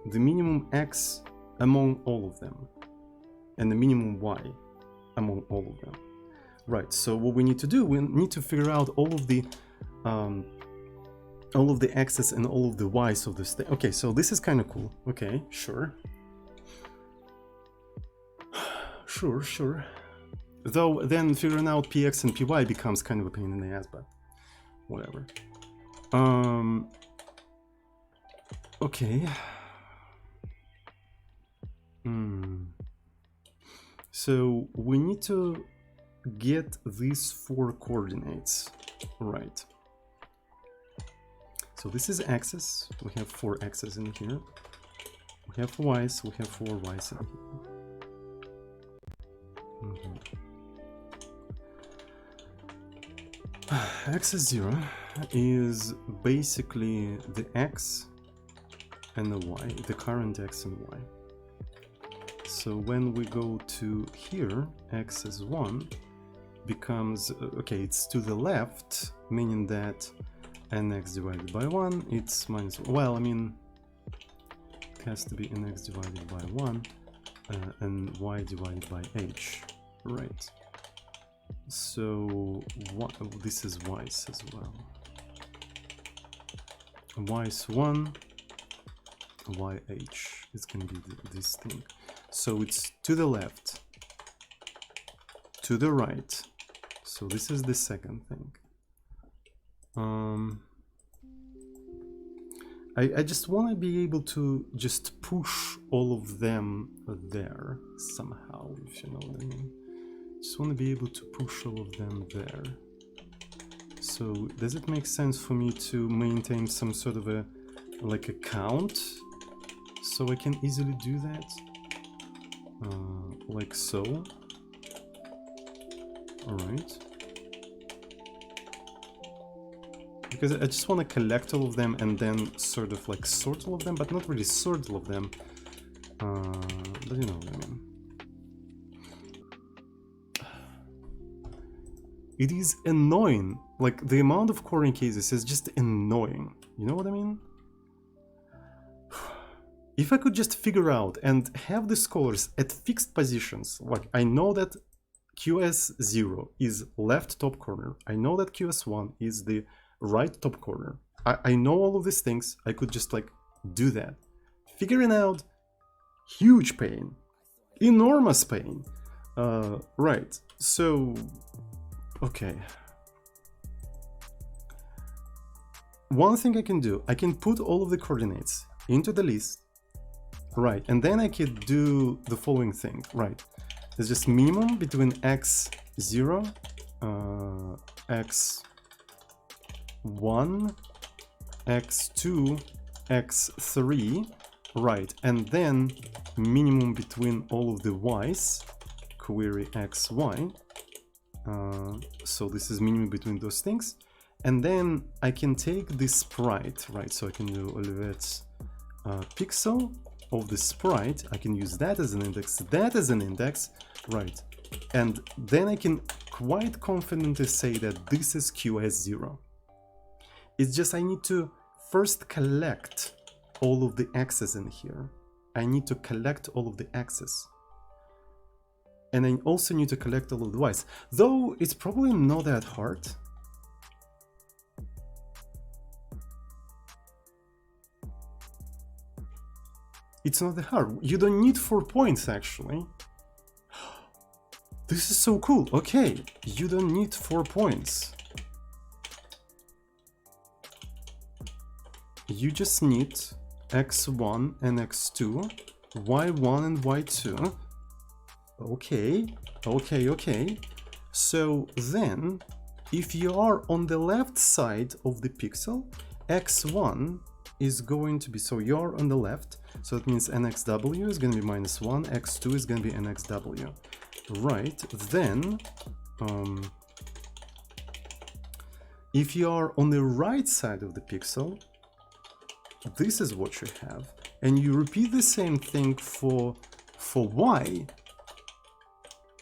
The minimum x among all of them, and the minimum y among all of them. Right, so what we need to do, we need to figure out all of the x's and all of the y's of this thing. Okay, so this is kind of cool. Okay, sure. Sure. Though then figuring out px and py becomes kind of a pain in the ass, but whatever. Okay. So we need to get these 4 coordinates, right? So this is x's. We have 4 x's in here. We have y's. We have 4 y's in here. X0 is basically the x and the y, the current x and y. So when we go to here, x is 1 becomes, okay, it's to the left, meaning that nx divided by 1, it's minus, well, I mean, has to be nx divided by 1 and y divided by h, right? So what, this is y's as well. Y is 1, yh is going to be this thing. So it's to the left, to the right. So this is the second thing. I just want to be able to just push all of them there somehow, if you know what I mean. Just want to be able to push all of them there. So does it make sense for me to maintain some sort of a like a count, so I can easily do that, like so? All right. Because I just want to collect all of them and then sort of like sort all of them, but not really sort all of them. But you know what I mean. It is annoying. Like the amount of coring cases is just annoying. You know what I mean? If I could just figure out and have the scholars at fixed positions, like I know that QS0 is left top corner. I know that QS1 is the right top corner. I know all of these things. I could just like do that. Figuring out, huge pain, enormous pain. Right, so, okay. One thing I can do, I can put all of the coordinates into the list, right, and then I could do the following thing, right. It's just minimum between x0, x1, x2, x3, right, and then minimum between all of the y's, query xy, so this is minimum between those things, and then I can take this sprite, right, so I can do Olivet's pixel of the sprite, I can use that as an index, that as an index, right, and then I can quite confidently say that this is QS0. It's just I need to first collect all of the x's in here. I need to collect all of the x's. And I also need to collect all of the y's. Though it's probably not that hard. It's not that hard. You don't need 4 points actually. This is so cool. Okay, you don't need 4 points. You just need x1 and x2, y1 and y2. Okay, okay. So then, if you are on the left side of the pixel, x1 is going to be, so you're on the left, so that means nxw is going to be -1, x2 is going to be nxw. Right, then, if you are on the right side of the pixel, this is what you have, and you repeat the same thing for y.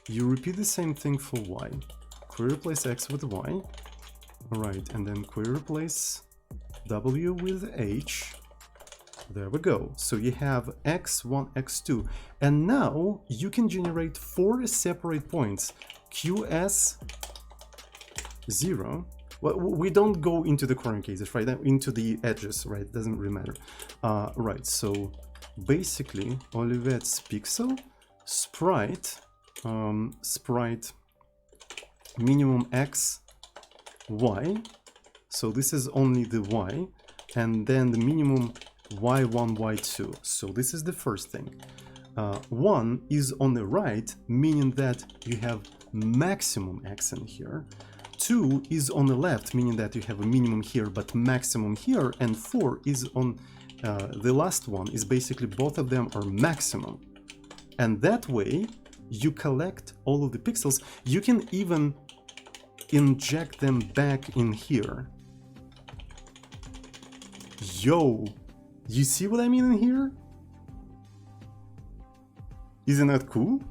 You repeat the same thing for y. Query replace x with y, right, and then query replace w with h. There we go. So you have x1, x2, and now you can generate 4 separate points. QS0. Well, we don't go into the corner cases, right? Into the edges, right? It doesn't really matter. Right, so basically, Olivet's pixel, sprite, sprite minimum x, y. So this is only the y, and then the minimum y1, y2. So this is the first thing. 1 is on the right, meaning that you have maximum x in here. 2 is on the left, meaning that you have a minimum here but maximum here, and 4 is on the last one, is basically both of them are maximum. And that way you collect all of the pixels. You can even inject them back in here. Yo, you see what I mean in here? Isn't that cool?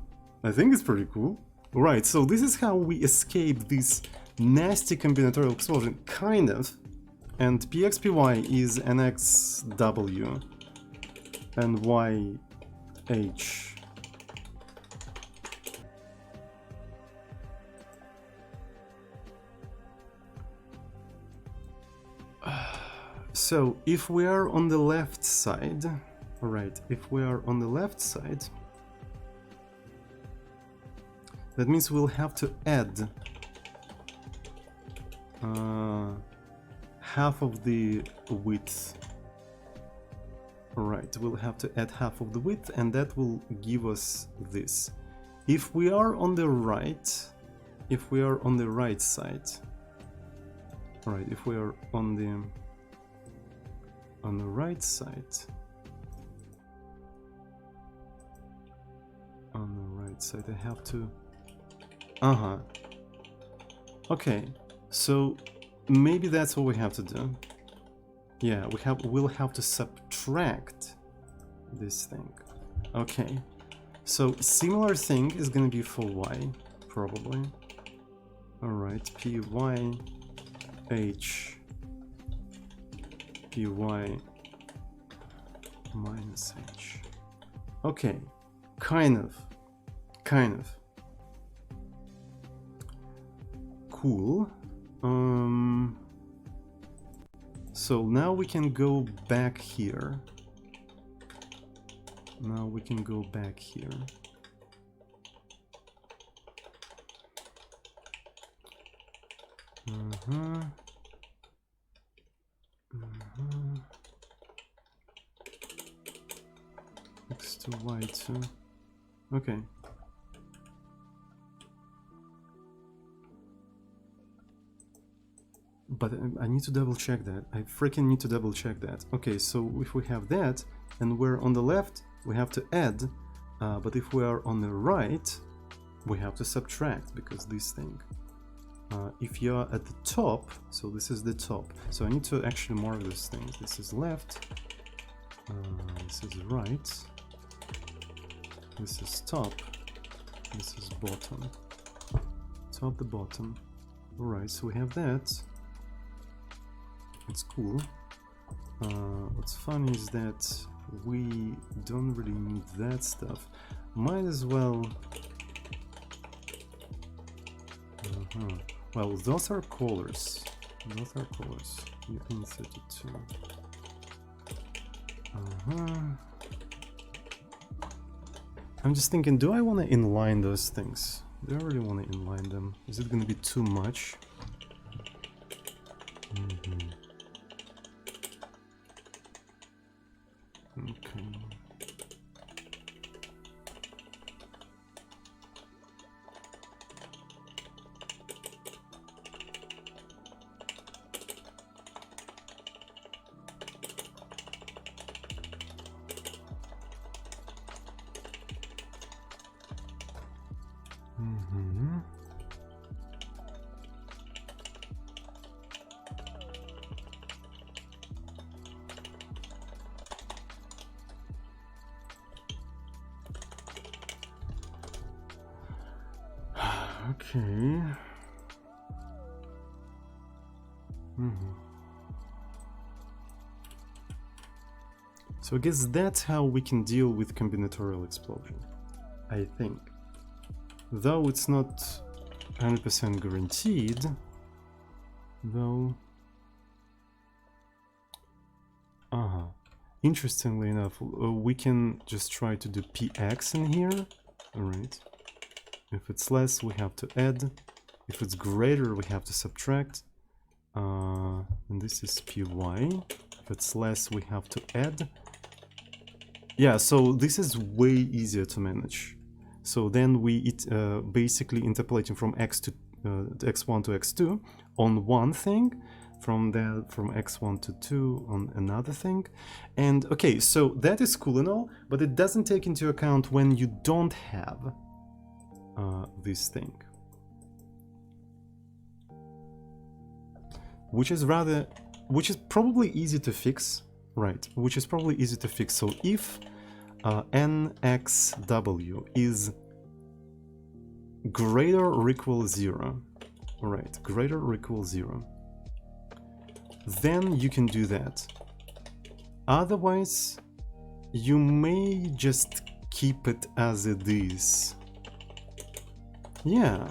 I think it's pretty cool. Right, so this is how we escape this nasty combinatorial explosion, kind of. And pxpy is nxw. and YH. So if we are on the left side, all right, if we are on the left side, that means we'll have to add half of the width. All right, we'll have to add half of the width, and that will give us this. If we are on the right, if we are on the right side, all right, if we are on the right side, I have to, okay, so maybe that's what we have to do. Yeah, we'll have to subtract this thing. Okay, so similar thing is gonna be for Y, probably. All right, PY H PY minus H. Okay, kind of. Cool. So now we can go back here. X to Y2. Okay. But I need to double check that. I freaking need to double check that. Okay, so if we have that and we're on the left, we have to add. But if we are on the right, we have to subtract, because this thing. If you're at the top, so this is the top. So I need to actually mark these things. This is left. This is right. This is top. This is bottom. Top, the bottom. Alright, so we have that. It's cool. What's funny is that we don't really need that stuff. Might as well... Well, those are colors. You insert it too. I'm just thinking, do I want to inline those things? Do I really want to inline them? Is it going to be too much? Okay. Okay. So I guess that's how we can deal with combinatorial explosion, I think. Though it's not 100% guaranteed, though. Interestingly enough, we can just try to do px in here. Alright. If it's less, we have to add. If it's greater, we have to subtract. And this is py. If it's less, we have to add. Yeah, so this is way easier to manage. So then we basically interpolating from x to x1 to x2 on one thing, from x1 to 2 on another thing. And okay, so that is cool and all, but it doesn't take into account when you don't have this thing, which is probably easy to fix, right? Which is probably easy to fix. So if nxw is greater or equal 0, right? Greater or equal 0, then you can do that. Otherwise, you may just keep it as it is. Yeah.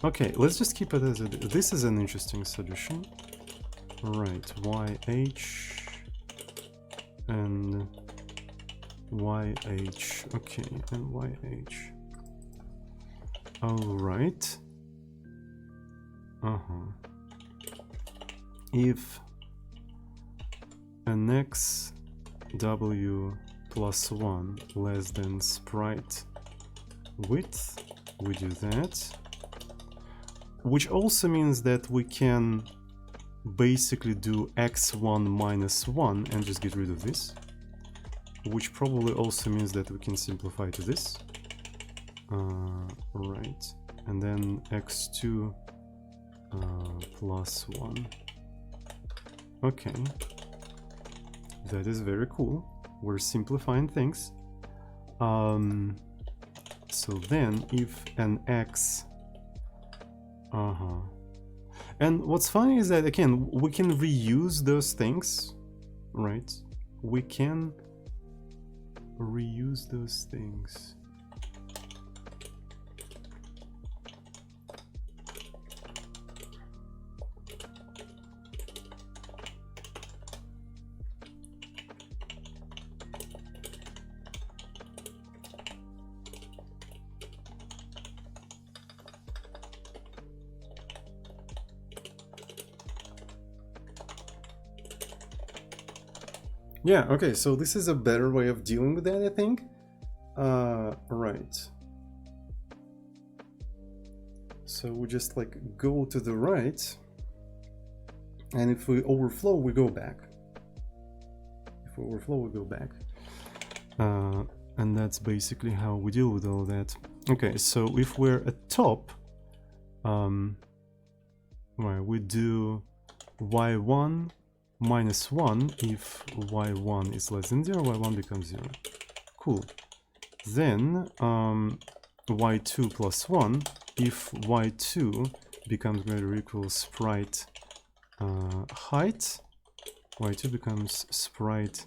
Okay, let's just keep it as it is. This is an interesting solution. Right, YH and YH. Okay, and YH. Alright. If an x w plus 1 less than sprite width, we do that, which also means that we can basically do x1 minus 1 and just get rid of this, which probably also means that we can simplify to this. Right, and then x2 plus 1. Okay, that is very cool. We're simplifying things. So then if an x and what's funny is that, again, we can reuse those things, right? We can reuse those things. Yeah, okay, so this is a better way of dealing with that, I think. Right. So we just like go to the right, and if we overflow, we go back. If we overflow, we go back. And that's basically how we deal with all that. Okay, so if we're at top, right, we do y1 minus 1 if y1 is less than 0, y1 becomes 0. Cool. Then y2 plus 1 if y2 becomes greater or equal sprite height, y2 becomes sprite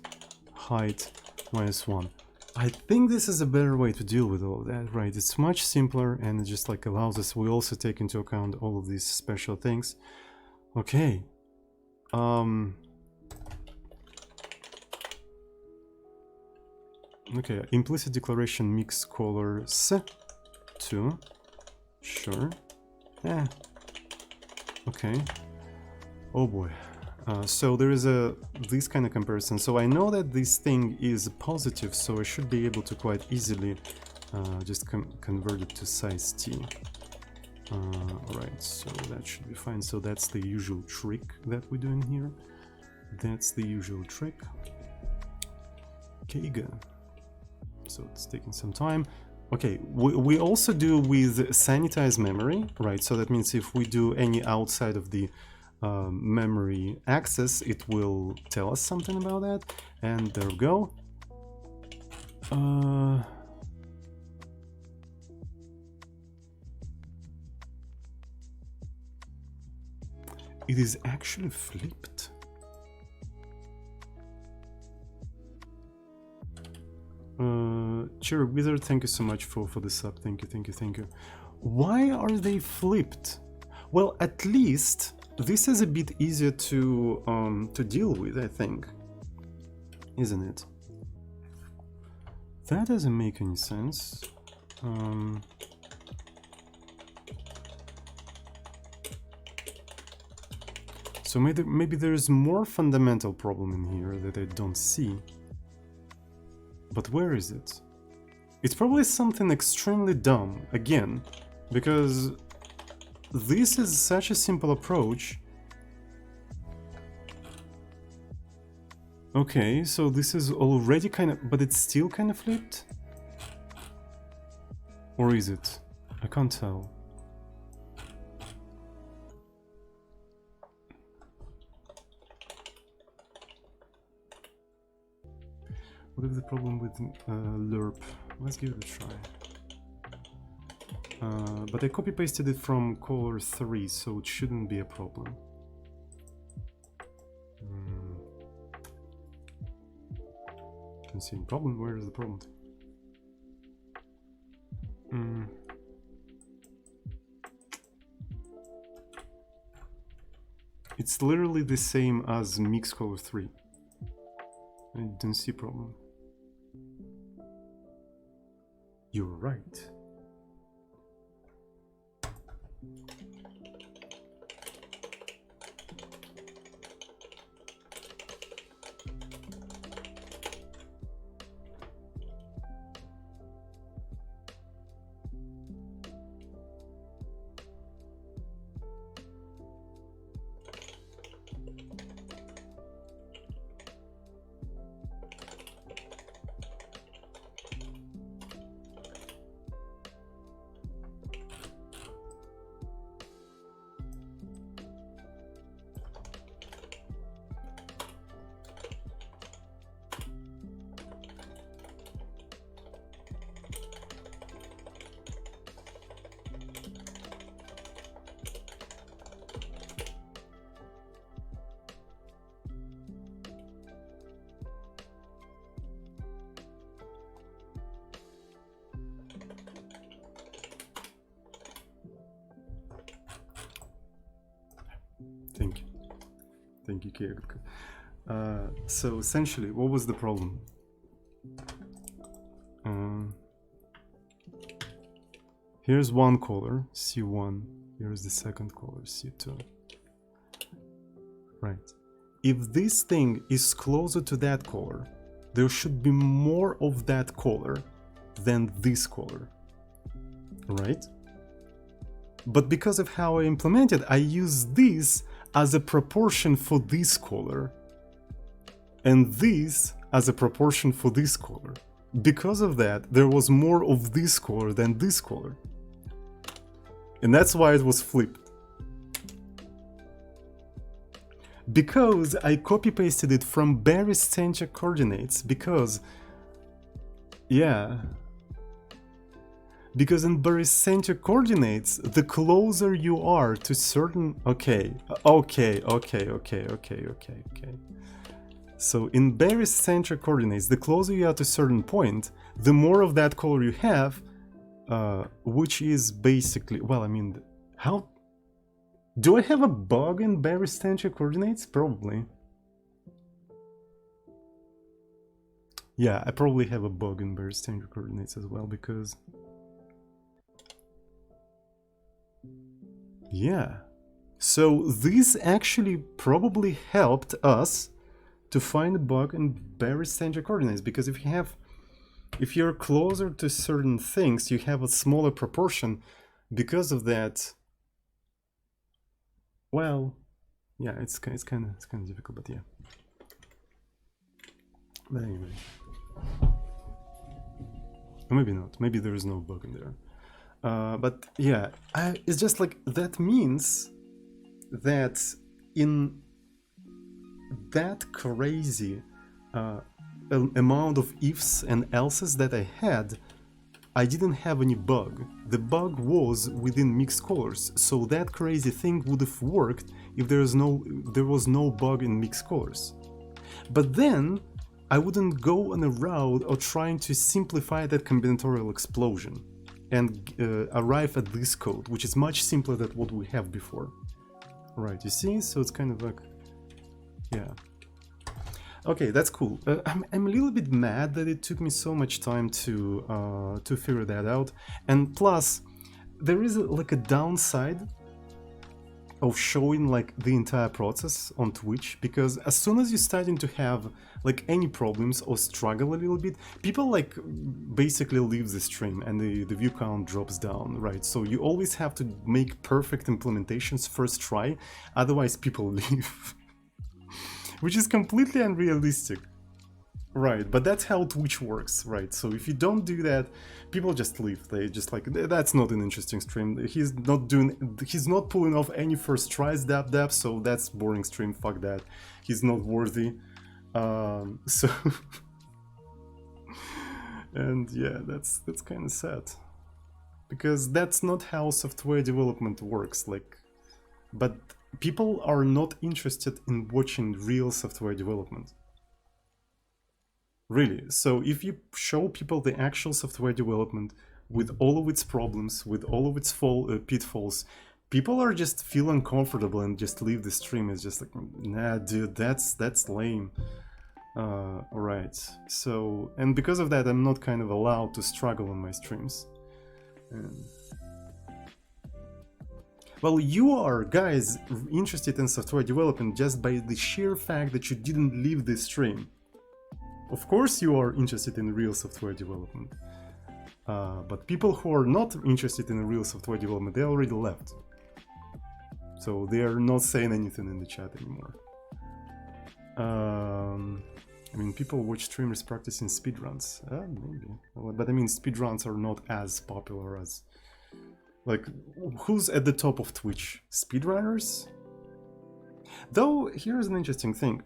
height minus 1. I think this is a better way to deal with all of that, right? It's much simpler, and it just like allows us, we also take into account all of these special things. Okay. Okay, implicit declaration mix colors 2. Sure. Yeah. Okay. Oh boy. So there is this kind of comparison. So I know that this thing is positive, so I should be able to quite easily just convert it to size t. Right, so that should be fine. So that's the usual trick that we're doing here. That's the usual trick. Okay, good. So it's taking some time. Okay, we also do with sanitized memory, right? So that means if we do any outside of the memory access, it will tell us something about that. And there we go. It is actually flipped. Cherry Wizard, thank you so much for the sub. Thank you, thank you, thank you. Why are they flipped? Well, at least this is a bit easier to deal with, I think, isn't it? That doesn't make any sense. So maybe there's more fundamental problem in here that I don't see. But where is it? It's probably something extremely dumb, again, because this is such a simple approach. Okay, so this is already kind of, but it's still kind of flipped? Or is it? I can't tell. What is the problem with lerp? Let's give it a try. But I copy-pasted it from color 3, so it shouldn't be a problem. don't see any problem. Where is the problem? It's literally the same as mix color 3. I don't see a problem. You're right. Thank you, Kierkegaard. So essentially, what was the problem? Here's one color, C1. Here's the second color, C2. Right. If this thing is closer to that color, there should be more of that color than this color. Right? But because of how I implemented, I use this as a proportion for this color and this as a proportion for this color. Because of that, there was more of this color than this color. And that's why it was flipped. Because I copy-pasted it from barycentric coordinates, because in barycentric coordinates, the closer you are to certain... Okay. So in barycentric coordinates, the closer you are to a certain point, the more of that color you have, which is basically... Well, I mean, how... Do I have a bug in barycentric coordinates? Probably. Yeah, I probably have a bug in barycentric coordinates as well, because... Yeah, so this actually probably helped us to find a bug in barycentric coordinates, because if you're closer to certain things, you have a smaller proportion. Because of that, well, yeah, it's kind of difficult, but yeah. But anyway, or maybe not. Maybe there is no bug in there. But yeah, it's just like, that means that in that crazy amount of ifs and elses that I had, I didn't have any bug. The bug was within mixed colors, so that crazy thing would have worked if there was no bug in mixed colors. But then I wouldn't go on a route of trying to simplify that combinatorial explosion and arrive at this code, which is much simpler than what we have before. Right, you see? So it's kind of like, yeah. Okay, that's cool. I'm a little bit mad that it took me so much time to figure that out. And plus, there is like a downside of showing like the entire process on Twitch, because as soon as you're starting to have like any problems or struggle a little bit, people like basically leave the stream and the view count drops down, right? So you always have to make perfect implementations first try, otherwise people leave. Which is completely unrealistic. Right, but that's how Twitch works, right? So if you don't do that, people just leave. They just like, that's not an interesting stream. He's not pulling off any first tries, dab, so that's boring stream, fuck that. He's not worthy. So and yeah, that's kind of sad. Because that's not how software development works, like, but people are not interested in watching real software development. Really. So if you show people the actual software development with all of its problems, with all of its pitfalls, people are just feel uncomfortable and just leave the stream. It's just like, nah, dude, that's lame. Alright. So, and because of that, I'm not kind of allowed to struggle on my streams. And well, you are, guys, interested in software development just by the sheer fact that you didn't leave the stream. Of course you are interested in real software development. But people who are not interested in real software development, they already left. So they are not saying anything in the chat anymore. I mean, people watch streamers practicing speedruns. Maybe. But I mean, speedruns are not as popular as... Like, who's at the top of Twitch? Speedrunners? Though, here's an interesting thing.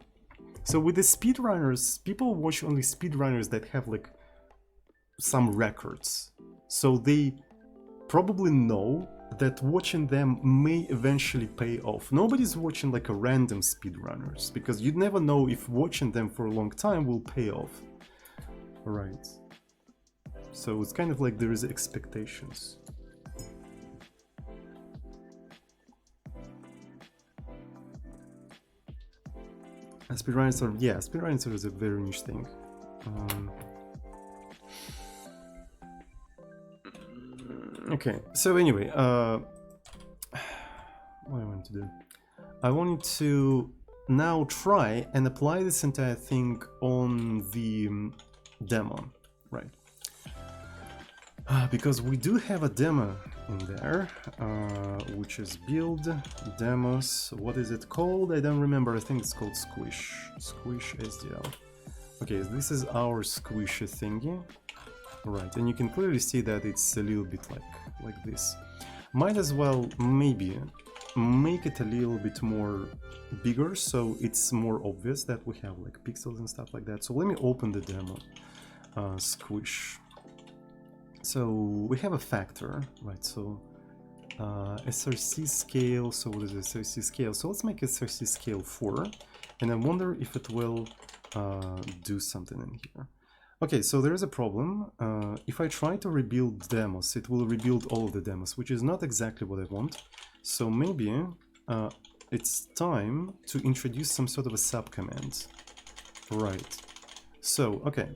So with the speedrunners, people watch only speedrunners that have, like, some records. So they probably know that watching them may eventually pay off. Nobody's watching like a random speedrunners, because you'd never know if watching them for a long time will pay off. Right. So it's kind of like there is expectations. Speedrunners are, yeah, speedrunners is a very niche thing. Okay, so anyway, what I want to do? I wanted to now try and apply this entire thing on the demo, right? Because we do have a demo in there, which is build demos. What is it called? I don't remember. I think it's called Squish SDL. Okay, this is our squishy thingy. Right, and you can clearly see that it's a little bit like this. Might as well maybe make it a little bit more bigger, so it's more obvious that we have like pixels and stuff like that. So let me open the demo, squish. So we have a factor, right? So SRC scale. So what is SRC scale? So let's make SRC scale 4, and I wonder if it will do something in here. Okay, so there is a problem. If I try to rebuild demos, it will rebuild all of the demos, which is not exactly what I want. So maybe it's time to introduce some sort of a subcommand. Right. So, okay.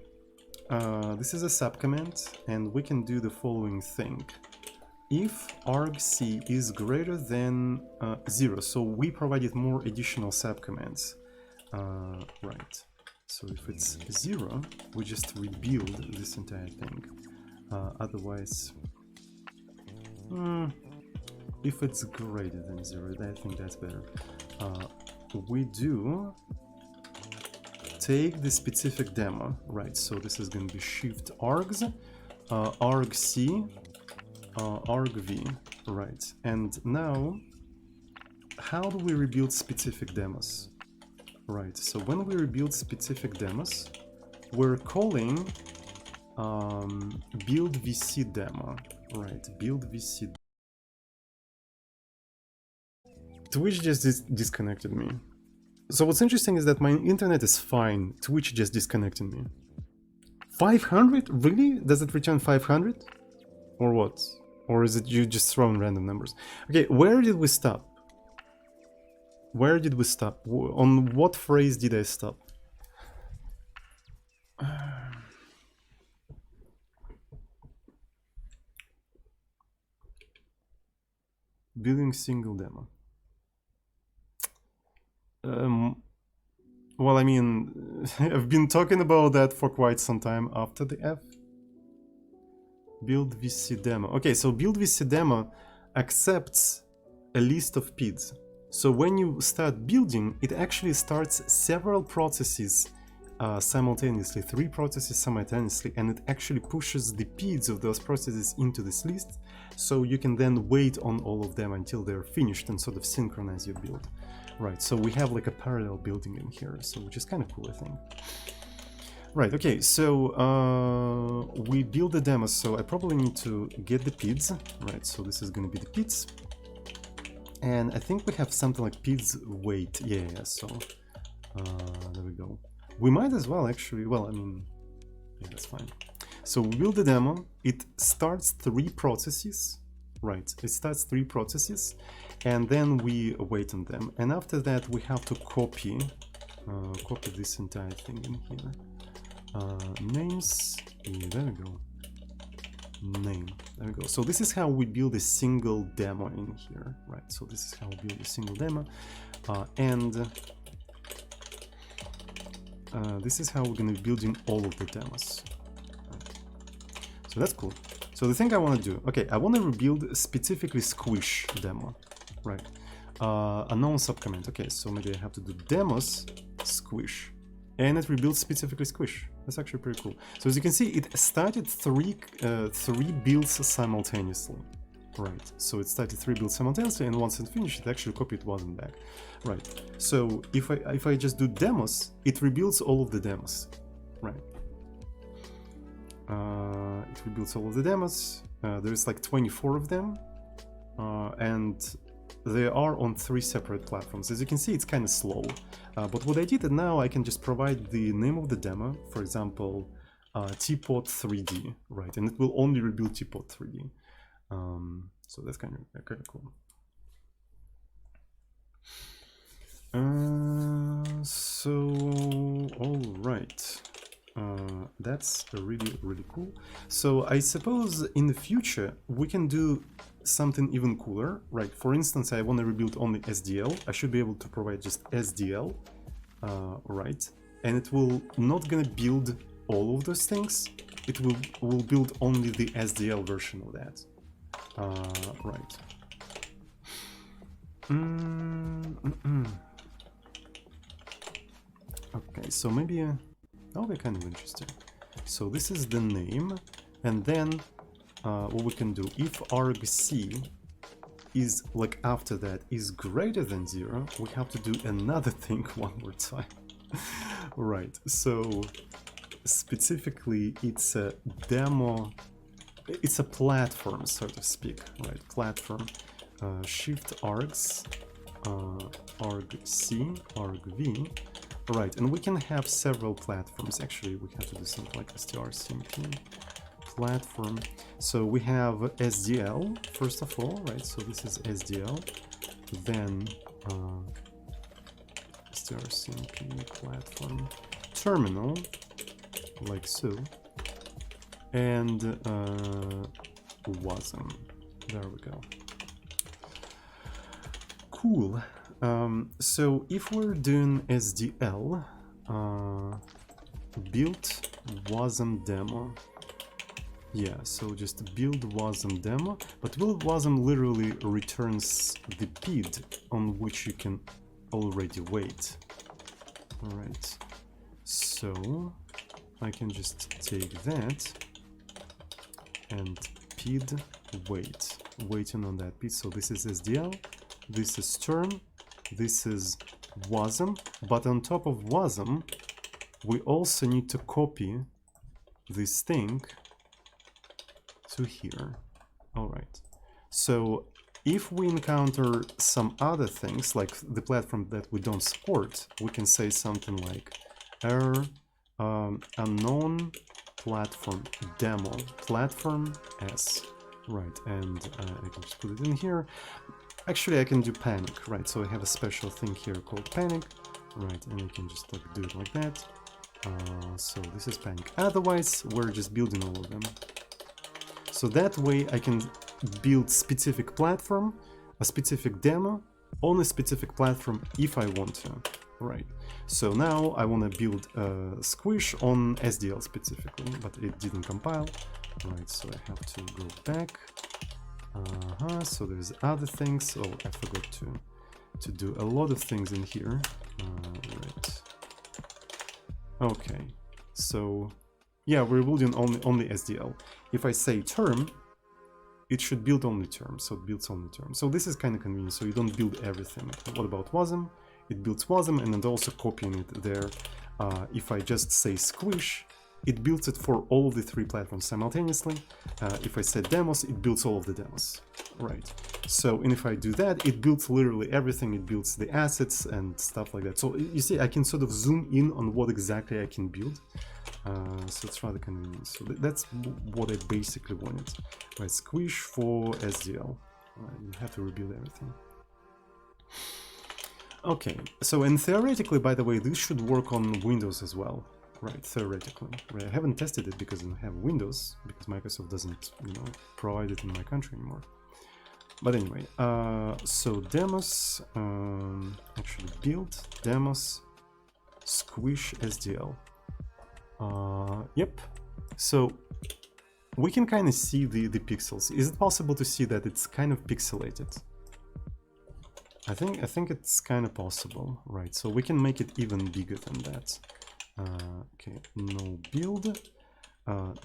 This is a subcommand, and we can do the following thing. If argc is greater than 0, so we provided more additional subcommands. Right. So if it's 0, we just rebuild this entire thing. Otherwise, if it's greater than 0, I think that's better. We do take the specific demo, right? So this is going to be shift args, argc, argv, right? And now, how do we rebuild specific demos? Right, so when we rebuild specific demos, we're calling build vc demo. Right, build vc. Twitch just disconnected me. So what's interesting is that my internet is fine. Twitch just disconnected me. 500? Really? Does it return 500? Or what? Or is it you just throwing random numbers? Okay, where did we stop? Where did we stop? On what phrase did I stop? Building single demo. Well, I mean, I've been talking about that for quite some time after the F. Build VC demo. Okay, so build VC demo accepts a list of PIDs. So when you start building, it actually starts several processes simultaneously, 3 processes simultaneously, and it actually pushes the PIDs of those processes into this list, so you can then wait on all of them until they're finished and sort of synchronize your build. Right, so we have like a parallel building in here, so which is kind of cool, I think. Right, okay, so we build the demo, so I probably need to get the PIDs, right, so this is going to be the PIDs. And I think we have something like PIDs weight, yeah, so there we go. We might as well actually, well, I mean, Yeah, that's fine. So we build the demo. It starts 3 processes, right? It starts 3 processes, and then we wait on them. And after that, we have to copy this entire thing in here. Names. Yeah, there we go. Name. There we go. So this is how we build a single demo in here, right? So this is how we build a single demo, and this is how we're going to be building all of the demos. Right. So that's cool. So the thing I want to do, okay, I want to rebuild specifically squish demo, right? Unknown subcommand. Okay, so maybe I have to do demos squish, and it rebuilds specifically squish. That's actually pretty cool. So as you can see, it started three builds simultaneously, right? So it started 3 builds simultaneously, and once it finished, it actually copied wasn't back, right? So if I just do demos, it rebuilds all of the demos, right? It rebuilds all of the demos. There's like 24 of them, and they are on 3 separate platforms. As you can see, it's kind of slow, but what I did, and now I can just provide the name of the demo, for example, Teapot 3D, right? And it will only rebuild Teapot 3D. So that's kind of cool. So all right. That's really cool. So I suppose in the future we can do something even cooler, right? For instance, I want to rebuild only SDL. I should be able to provide just SDL, right? And it will not gonna build all of those things. It will build only the SDL version of that, right? Okay, so maybe that'll be kind of interesting. So this is the name, and then what we can do, if argc is like after that is greater than 0, we have to do another thing one more time. Right, so specifically it's a demo, it's a platform, so to speak, right? Platform, shift args, argc, argv. Right, and we can have several platforms. Actually, we have to do something like strcmp platform. So we have SDL, first of all, right? So this is SDL. Then strcmp platform terminal, like so. And wasm. There we go. Cool. So if we're doing SDL, build wasm demo. Yeah, so just build wasm demo, but build wasm literally returns the PID on which you can already wait. Alright, so I can just take that and PID wait, waiting on that PID. So this is SDL, this is term, this is wasm, but on top of wasm, we also need to copy this thing to here. All right. So if we encounter some other things, like the platform that we don't support, we can say something like error unknown platform demo platform s. Right, and I can just put it in here. Actually, I can do panic, right? So I have a special thing here called panic, right? And I can just like do it like that. So this is panic. Otherwise, we're just building all of them. So that way I can build specific platform, a specific demo on a specific platform if I want to, right? So now I want to build a squish on SDL specifically, but it didn't compile, right? So I have to go back. So there's other things. Oh, I forgot to do a lot of things in here. Right. Okay, so yeah, we're building only SDL. If I say term, it should build only term, so it builds only term. So this is kind of convenient, so you don't build everything. What about wasm? It builds wasm and then also copying it there. If I just say squish, it builds it for all of the 3 platforms simultaneously. If I say demos, it builds all of the demos, right? So, and if I do that, it builds literally everything. It builds the assets and stuff like that. So you see, I can sort of zoom in on what exactly I can build. So let's try the convenience. So that's what I basically wanted. Right, squish for SDL. Right, you have to rebuild everything. Okay, so and theoretically, by the way, this should work on Windows as well. Right, theoretically. Right, I haven't tested it because I don't have Windows, because Microsoft doesn't, you know, provide it in my country anymore. But anyway, so demos, actually build demos squish SDL. Yep. So we can kind of see the pixels. Is it possible to see that it's kind of pixelated? I think it's kind of possible, right? So we can make it even bigger than that. Okay, no build,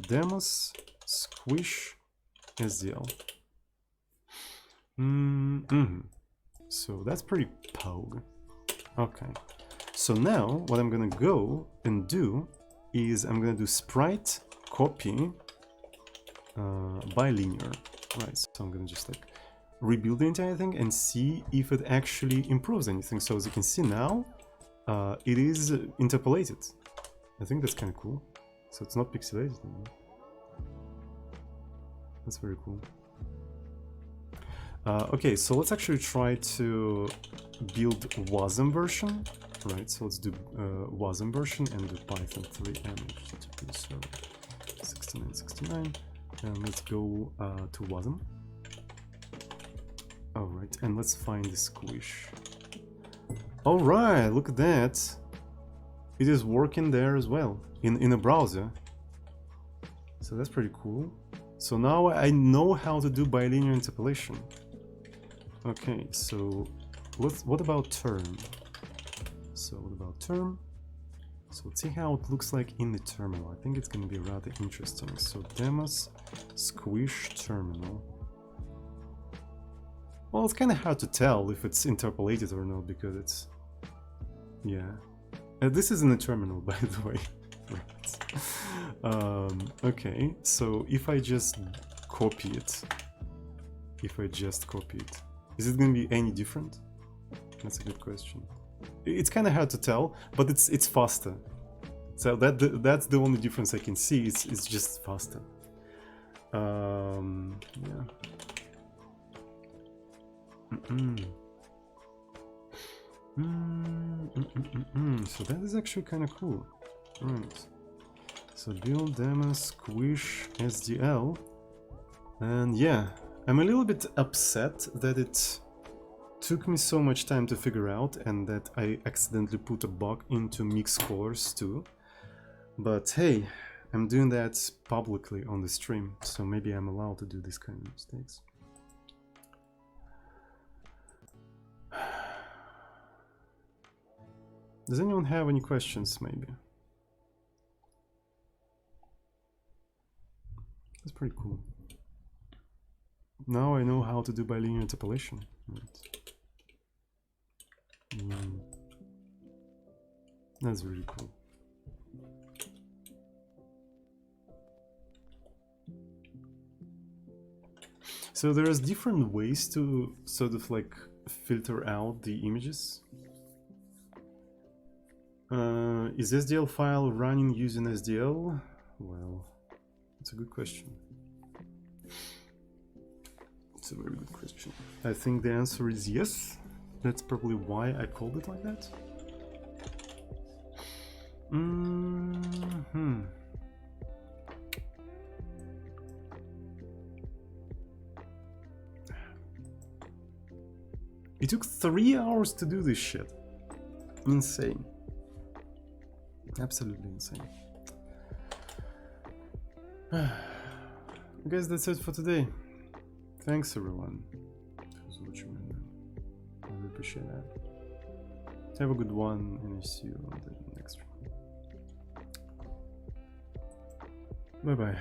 demos squish SDL. So that's pretty pogue. Okay. So now what I'm gonna go and do is I'm gonna do sprite copy bilinear. Right, so I'm gonna just like rebuild the entire thing and see if it actually improves anything. So as you can see now, it is interpolated. I think that's kind of cool. So it's not pixelated anymore. That's very cool. Okay, so let's actually try to build WASM version. Right, so let's do WASM version and do Python 3 and HTTP server 6969, and let's go to WASM. All right, and let's find the squish. All right, look at that. It is working there as well in a browser. So that's pretty cool. So now I know how to do bilinear interpolation. Okay, so what about term? So what about term? So let's see how it looks like in the terminal. I think it's going to be rather interesting. So demos squish terminal. Well, it's kind of hard to tell if it's interpolated or not because it's... Yeah. This isn't a terminal, by the way. Right. Okay, so if I just copy it, is it going to be any different? That's a good question. It's kind of hard to tell, but it's faster. So that's the only difference I can see. It's just faster. Yeah. So that is actually kind of cool. Right. So build demo squish SDL, and yeah, I'm a little bit upset that it took me so much time to figure out and that I accidentally put a bug into mix colors too. But hey, I'm doing that publicly on the stream, so maybe I'm allowed to do these kind of mistakes. Does anyone have any questions, maybe? That's pretty cool. Now I know how to do bilinear interpolation. Right. That's really cool. So there's different ways to sort of like filter out the images. Is SDL file running using SDL? Well, it's a good question. It's a very good question. I think the answer is yes. That's probably why I called it like that. It took 3 hours to do this shit. Insane. Absolutely insane. I guess that's it for today. Thanks everyone who's watching right now. I really appreciate that. Have a good one, and I'll see you on the next one. Bye bye.